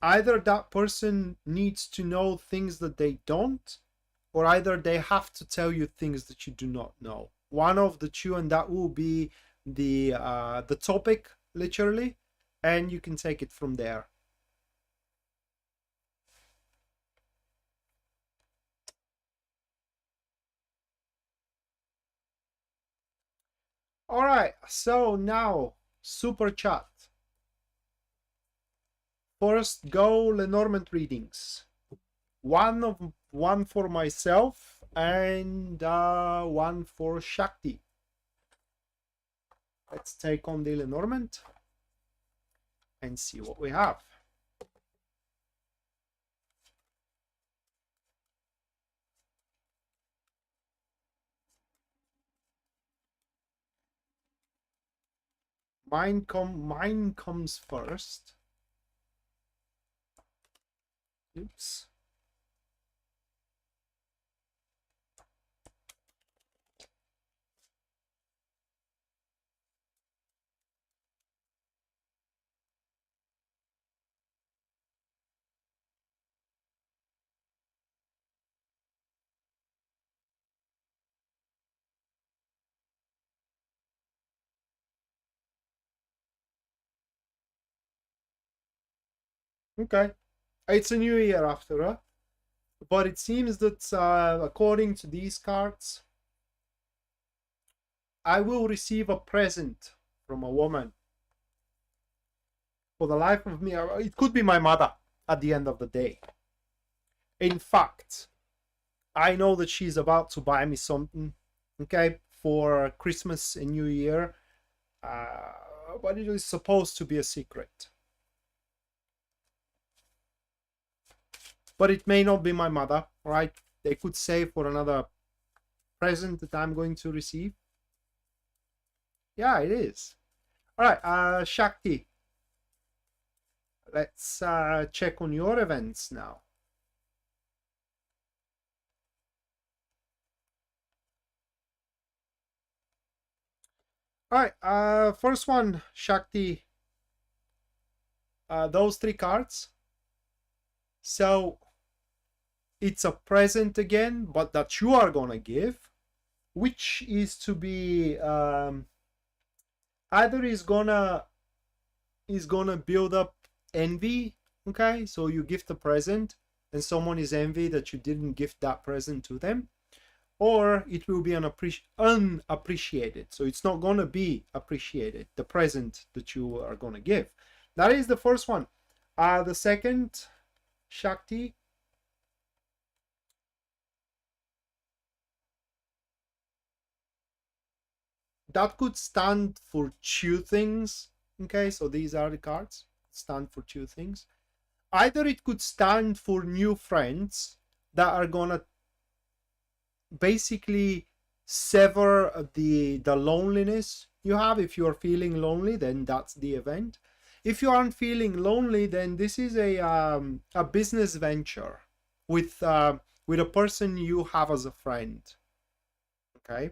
either that person needs to know things that they don't, or either they have to tell you things that you do not know. One of the two, and that will be the topic literally, and you can take it from there. All right, so now super chat. First go Lenormand readings. One for myself and one for Shakti. Let's take on the Lenormand and see what we have. Mine comes first. Oops. Okay. It's a new year after, huh? But it seems that according to these cards, I will receive a present from a woman. For the life of me, it could be my mother at the end of the day. In fact, I know that she's about to buy me something, okay, for Christmas and New Year, but it is supposed to be a secret. But it may not be my mother, right? They could say for another present that I'm going to receive. Yeah, it is. All right, Shakti. Let's check on your events now. All right, first one, Shakti. Those three cards. So it's a present again, but that you are gonna give, which is to be either is gonna build up envy. Okay, so you gift a present and someone is envy that you didn't gift that present to them, or it will be unappreciated, so it's not gonna be appreciated, the present that you are gonna give. That is the first one. The second, Shakti, that could stand for two things. Okay, so these are the cards, stand for two things. Either it could stand for new friends that are gonna basically sever the loneliness you have. If you're feeling lonely, then that's the event. If you aren't feeling lonely, then this is a business venture with a person you have as a friend. Okay,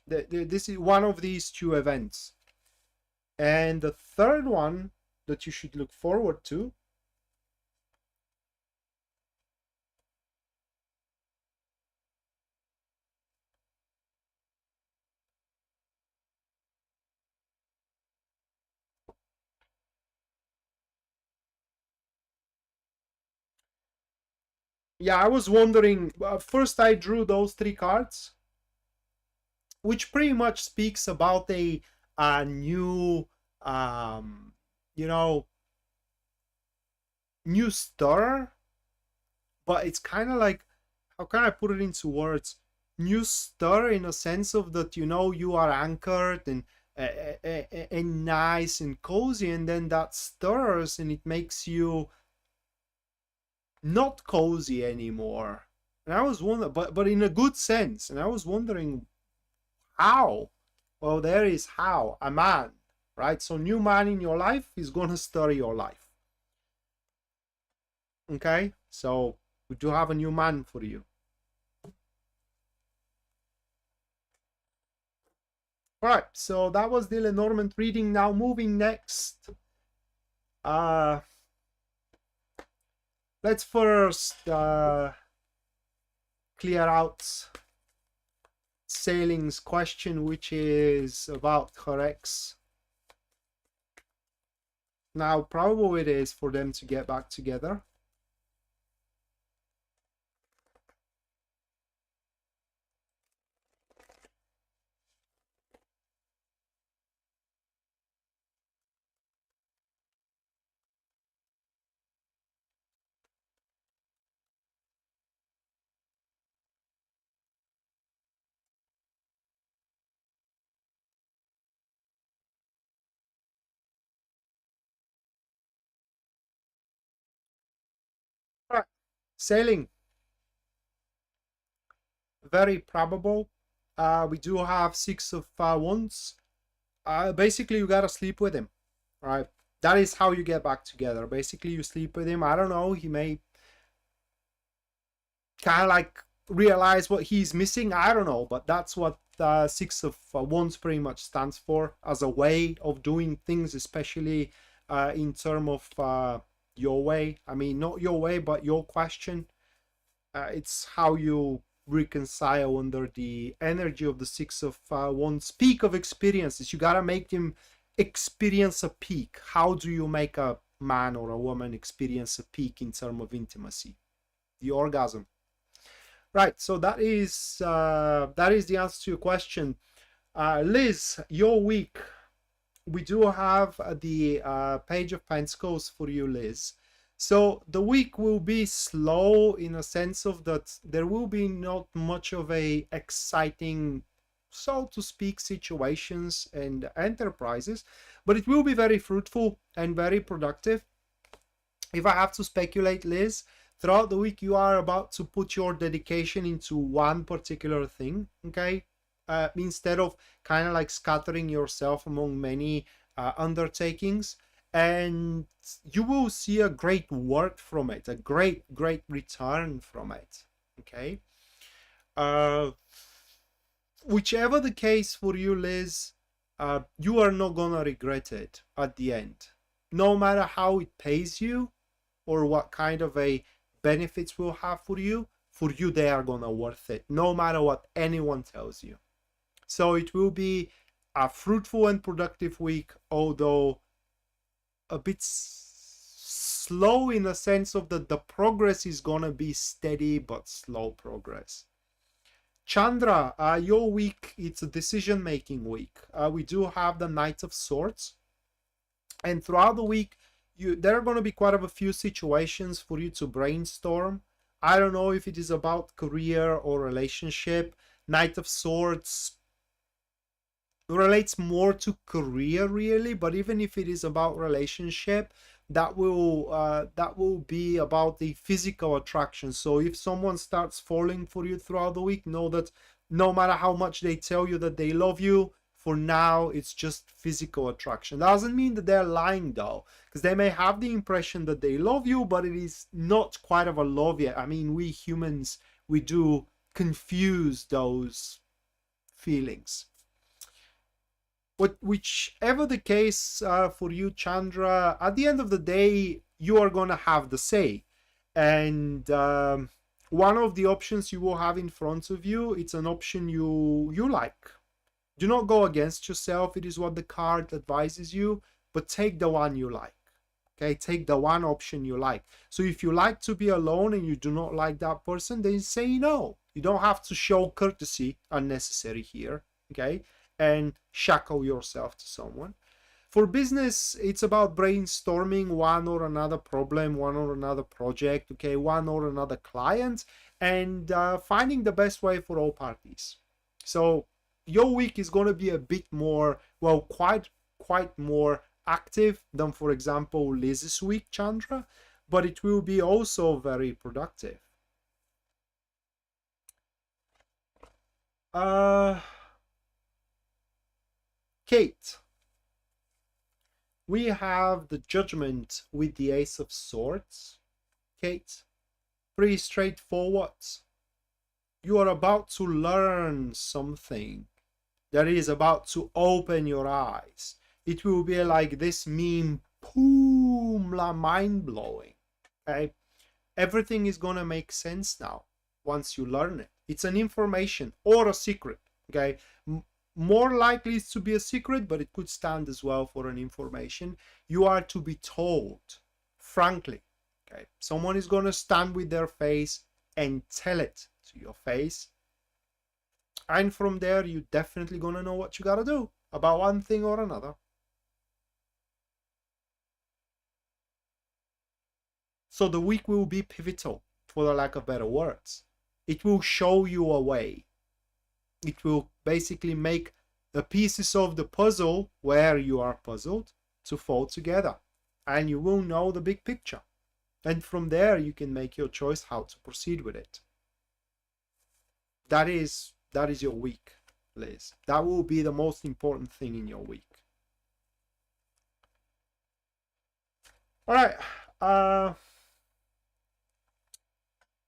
this is one of these two events. And the third one that you should look forward to, yeah, I was wondering, first I drew those three cards, which pretty much speaks about a new you know, new star, but it's kind of like, how can I put it into words? New star in a sense of that, you know, you are anchored and nice and cozy, and then that stirs and it makes you not cozy anymore. And I was wondering, but in a good sense, and I was wondering how. Well, there is how, a man, right? So new man in your life is gonna stir your life. Okay, so we do have a new man for you. All right, so that was the Lenormand reading. Now moving next. Let's first clear out Sailing's question, which is about her ex. Now, probable it is for them to get back together. Right. Sailing, very probable. We do have 6 of wands. Basically, you gotta sleep with him, right? That is how you get back together. Basically, you sleep with him. I don't know. He may kind of like realize what he's missing. I don't know, but that's what 6 of wands pretty much stands for, as a way of doing things, especially in term of your way. I mean, not your way, but your question. It's how you reconcile under the energy of the 6 of wands. Peak of experiences. You gotta make him experience a peak. How do you make a man or a woman experience a peak in terms of intimacy? The orgasm. Right, so that is the answer to your question. Liz, your week. We do have the Page of Pentacles for you, Liz. So the week will be slow in a sense of that there will be not much of a exciting, so to speak, situations and enterprises, but it will be very fruitful and very productive. If I have to speculate, Liz, throughout the week you are about to put your dedication into one particular thing, okay? Instead of kind of like scattering yourself among many undertakings, and you will see a great work from it, a great return from it, okay? Whichever the case for you, Liz, you are not gonna regret it at the end, no matter how it pays you or what kind of a benefits will have for you. They are gonna worth it, no matter what anyone tells you. So it will be a fruitful and productive week, although a bit slow in a sense of that the progress is gonna be steady but slow progress. Chandra, your week, it's a decision-making week. We do have the Knight of Swords, and throughout the week there are going to be quite a few situations for you to brainstorm. I don't know if it is about career or relationship. Knight of Swords relates more to career, really, but even if it is about relationship, that will be about the physical attraction. So if someone starts falling for you throughout the week, know that no matter how much they tell you that they love you, for now it's just physical attraction. That doesn't mean that they're lying, though, because they may have the impression that they love you, but it is not quite of a love yet. I mean, we humans, we do confuse those feelings. But whichever the case for you, Chandra, at the end of the day, you are going to have the say. And one of the options you will have in front of you, it's an option you like. Do not go against yourself. It is what the card advises you, but take the one you like. Okay, take the one option you like. So if you like to be alone and you do not like that person, then say no. You don't have to show courtesy unnecessary here, okay, and shackle yourself to someone. For business, it's about brainstorming one or another problem, one or another project, okay, one or another client, and finding the best way for all parties. So your week is going to be a bit more, well, quite more active than, for example, Liz's week, Chandra, but it will be also very productive. Kate, we have the Judgment with the Ace of Swords. Kate, pretty straightforward. You are about to learn something that is about to open your eyes. It will be like this meme, boom, mind-blowing. Okay, everything is gonna make sense now once you learn it. It's an information or a secret. Okay, more likely it's to be a secret, but it could stand as well for an information. You are to be told, frankly. Okay, someone is going to stand with their face and tell it to your face. And from there, you're definitely going to know what you got to do about one thing or another. So the week will be pivotal, for the lack of better words. It will show you a way. It will basically make the pieces of the puzzle where you are puzzled to fall together. And you will know the big picture. And from there, you can make your choice how to proceed with it. That is your week, Liz. That will be the most important thing in your week. All right.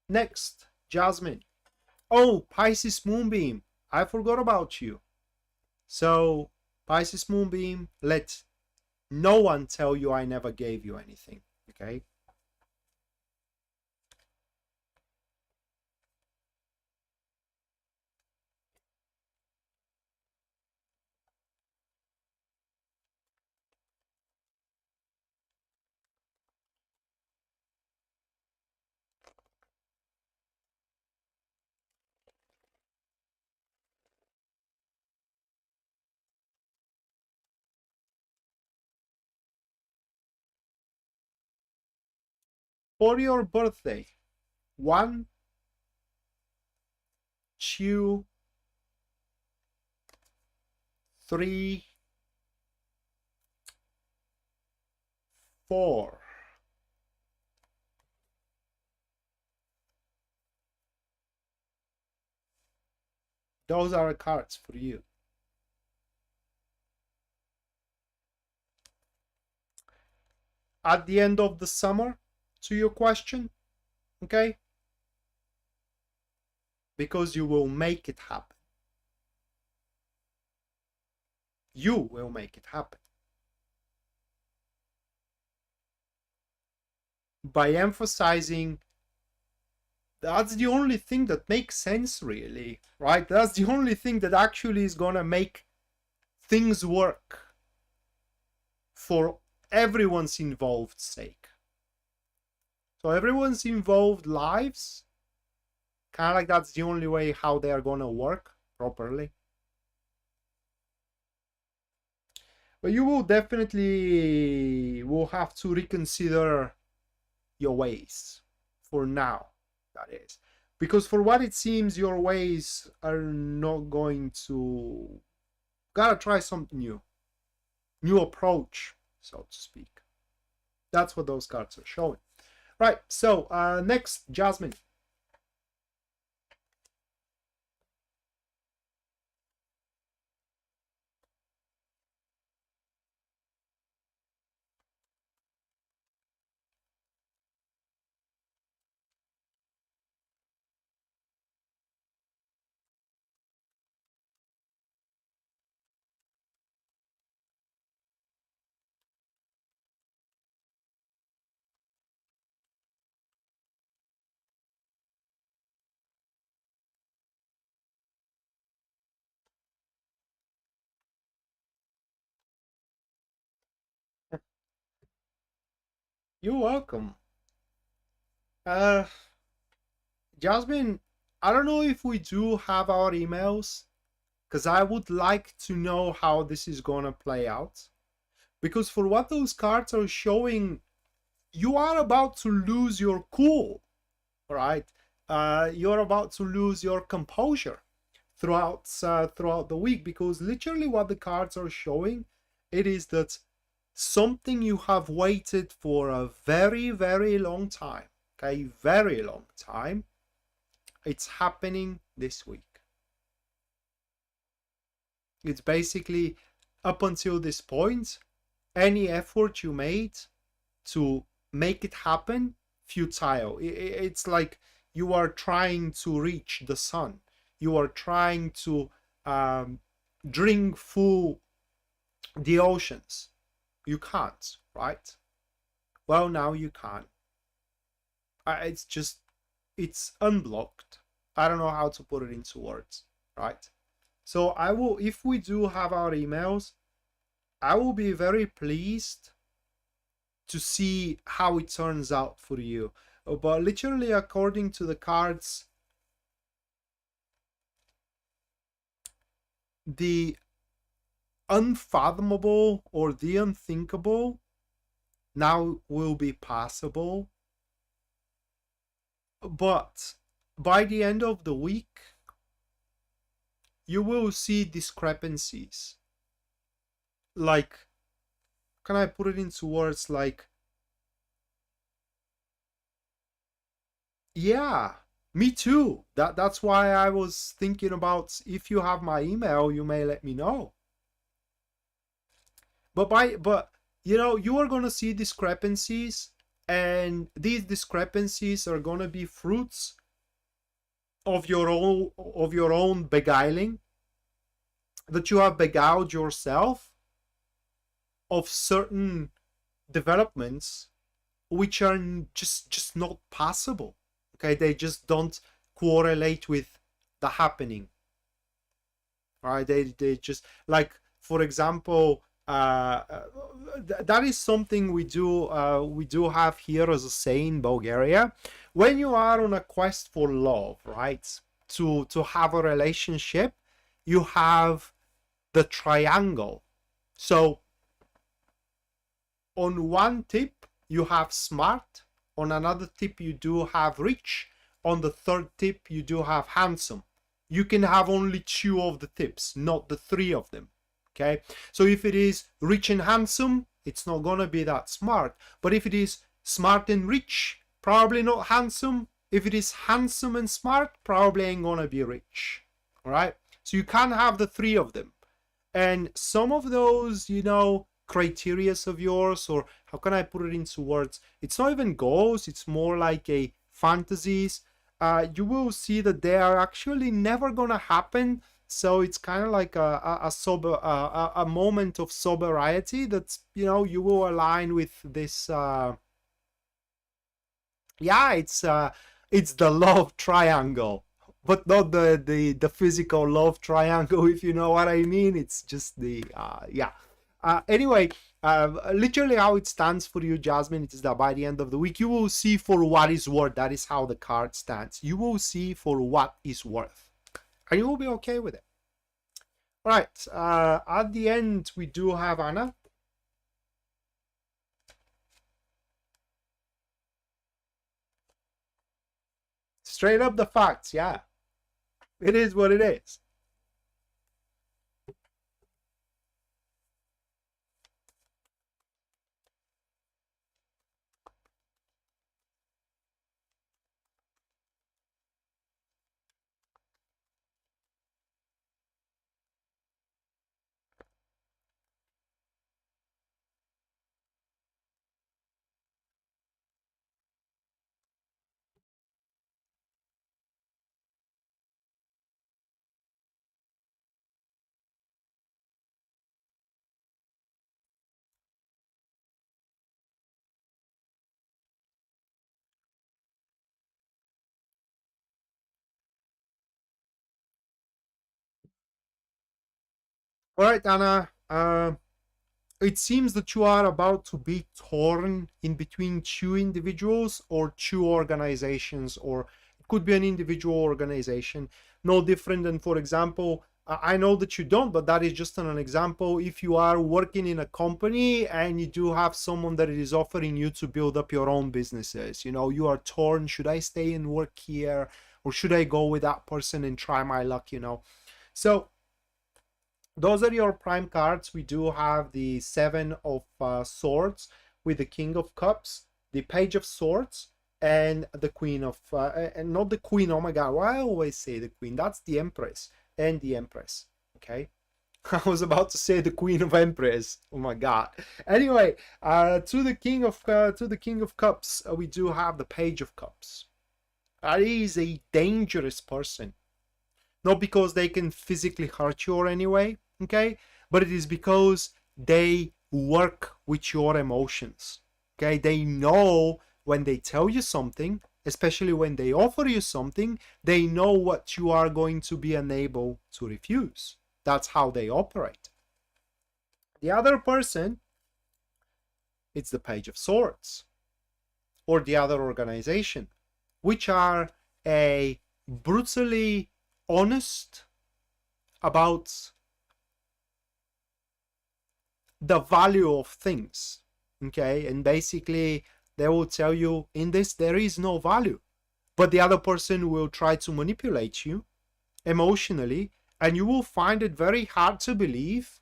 Next, Jasmine. Oh, Pisces Moonbeam. I forgot about you. So, Pisces Moonbeam, let no one tell you I never gave you anything. Okay? For your birthday, 1, 2, 3, 4. Those are cards for you. At the end of the summer, to your question, okay? Because you will make it happen. You will make it happen. By emphasizing that's the only thing that makes sense, really, right? That's the only thing that actually is gonna make things work for everyone's involved sake. So everyone's involved lives, kind of like that's the only way how they are gonna work properly. But you will definitely will have to reconsider your ways for now, that is. Because for what it seems, your ways are not going to... Gotta try something new. New approach, so to speak. That's what those cards are showing. Right, so next, Jasmine. You're welcome. Jasmine, I don't know if we do have our emails, because I would like to know how this is gonna play out. Because for what those cards are showing, you are about to lose your cool, right? You're about to lose your composure throughout the week, because literally what the cards are showing, it is that something you have waited for a very, very long time, okay, very long time, it's happening this week. It's basically, up until this point, any effort you made to make it happen, futile. It's like you are trying to reach the sun. You are trying to drink full the oceans. You can't, right? Well, now you can. It's unblocked. I don't know how to put it into words, right? So I will, if we do have our emails, I will be very pleased to see how it turns out for you. But literally, according to the cards, the unfathomable or the unthinkable now will be possible. But by the end of the week, you will see discrepancies. Like, can I put it into words? Like, yeah, me too. That's why I was thinking about, if you have my email, you may let me know. But you know, you are gonna see discrepancies, and these discrepancies are gonna be fruits of your own beguiling, that you have beguiled yourself of certain developments which are just not possible. Okay, they just don't correlate with the happening. All right, they just, like, for example, that is something we do have here as a saying in Bulgaria. When you are on a quest for love, right, to have a relationship, you have the triangle. So on one tip you have smart, on another tip you do have rich, on the third tip you do have handsome. You can have only 2 of the tips, not the 3 of them. Okay, so if it is rich and handsome, it's not gonna be that smart. But if it is smart and rich, probably not handsome. If it is handsome and smart, probably ain't gonna be rich. All right, so you can't have the 3 of them. And some of those, you know, criterias of yours, or how can I put it into words, it's not even goals, it's more like a fantasies, you will see that they are actually never gonna happen. So it's kind of like a moment of sobriety that, you know, you will align with this. Yeah, it's the love triangle, but not the physical love triangle, if you know what I mean. It's just the yeah. Anyway, literally how it stands for you, Jasmine, it is that by the end of the week you will see for what is worth. That is how the card stands. You will see for what is worth, and you will be okay with it. All right, at the end we do have Anna. Straight up the facts, yeah. It is what it is. All right, Anna. It seems that you are about to be torn in between 2 individuals or 2 organizations, or it could be an individual organization. No different than, for example, I know that you don't, but that is just an example. If you are working in a company and you do have someone that is offering you to build up your own businesses, you know, you are torn. Should I stay and work here, or should I go with that person and try my luck, you know? So those are your prime cards. We do have the 7 of Swords with the King of Cups, the Page of Swords, and the Queen of and not the Queen. Oh my God, why I always say the Queen? That's the Empress, and the Empress. Okay, I was about to say the Queen of Empress. Oh my God. Anyway, to the King of Cups, we do have the Page of Cups. That is a dangerous person. Not because they can physically hurt you or anyway, okay, but it is because they work with your emotions. Okay, they know when they tell you something, especially when they offer you something, they know what you are going to be unable to refuse. That's how they operate. The other person, it's the Page of Swords, or the other organization, which are a brutally honest about the value of things, okay? And basically they will tell you, in this there is no value, but the other person will try to manipulate you emotionally, and you will find it very hard to believe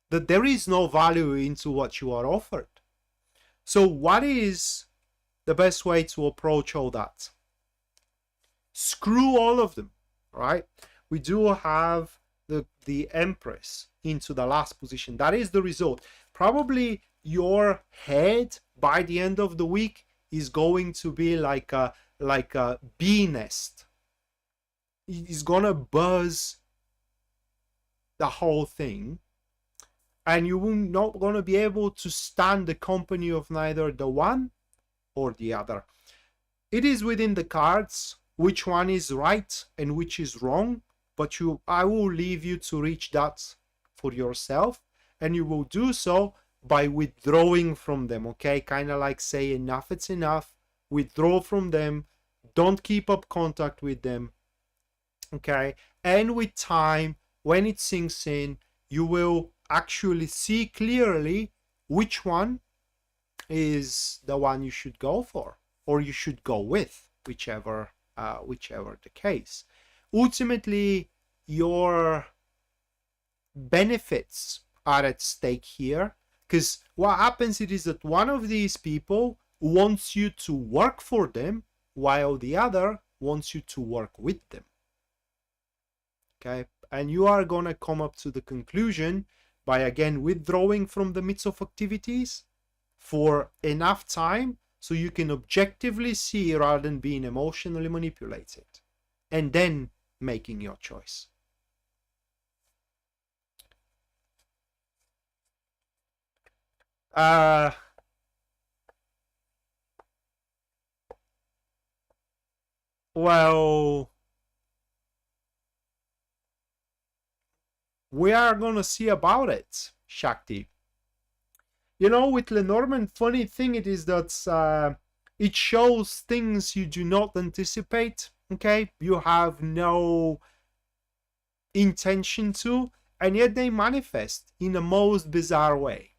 that there is no value into what you are offered. So what is the best way to approach all that? Screw all of them, right? We do have the Empress into the last position. That is the result. Probably your head by the end of the week is going to be like a bee nest. It's gonna buzz the whole thing, and you will not gonna be able to stand the company of neither the one or the other. It is within the cards which one is right and which is wrong, but I will leave you to reach that for yourself, and you will do so by withdrawing from them, okay? Kind of like say enough, it's enough. Withdraw from them. Don't keep up contact with them, okay? And with time, when it sinks in, you will actually see clearly which one is the one you should go for, or you should go with, whichever the case. Ultimately, your benefits are at stake here, because what happens is that one of these people wants you to work for them, while the other wants you to work with them. Okay, and you are gonna come up to the conclusion by again withdrawing from the midst of activities for enough time so you can objectively see rather than being emotionally manipulated, and then making your choice. Well, we are gonna see about it, Shakti. You know, with Lenormand, funny thing it is that it shows things you do not anticipate, okay? You have no intention to, and yet they manifest in the most bizarre way,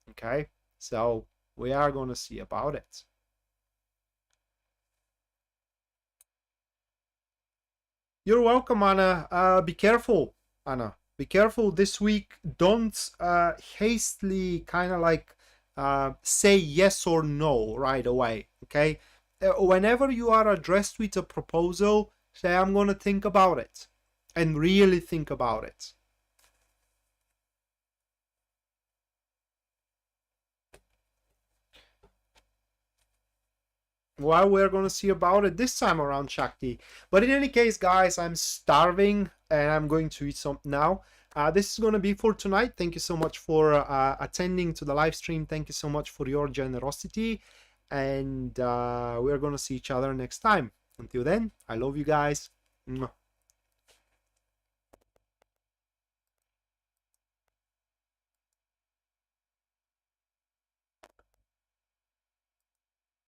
okay? So we are gonna see about it. You're welcome, Anna. Be careful, Anna. Be careful this week. Don't hastily kind of like say yes or no right away, okay? Whenever you are addressed with a proposal, say, I'm going to think about it, and really think about it. Well, we're going to see about it this time around, Shakti. But in any case, guys, I'm starving and I'm going to eat something now. This is going to be for tonight. Thank you so much for attending to the live stream. Thank you so much for your generosity. And we're going to see each other next time. Until then, I love you guys. Mwah.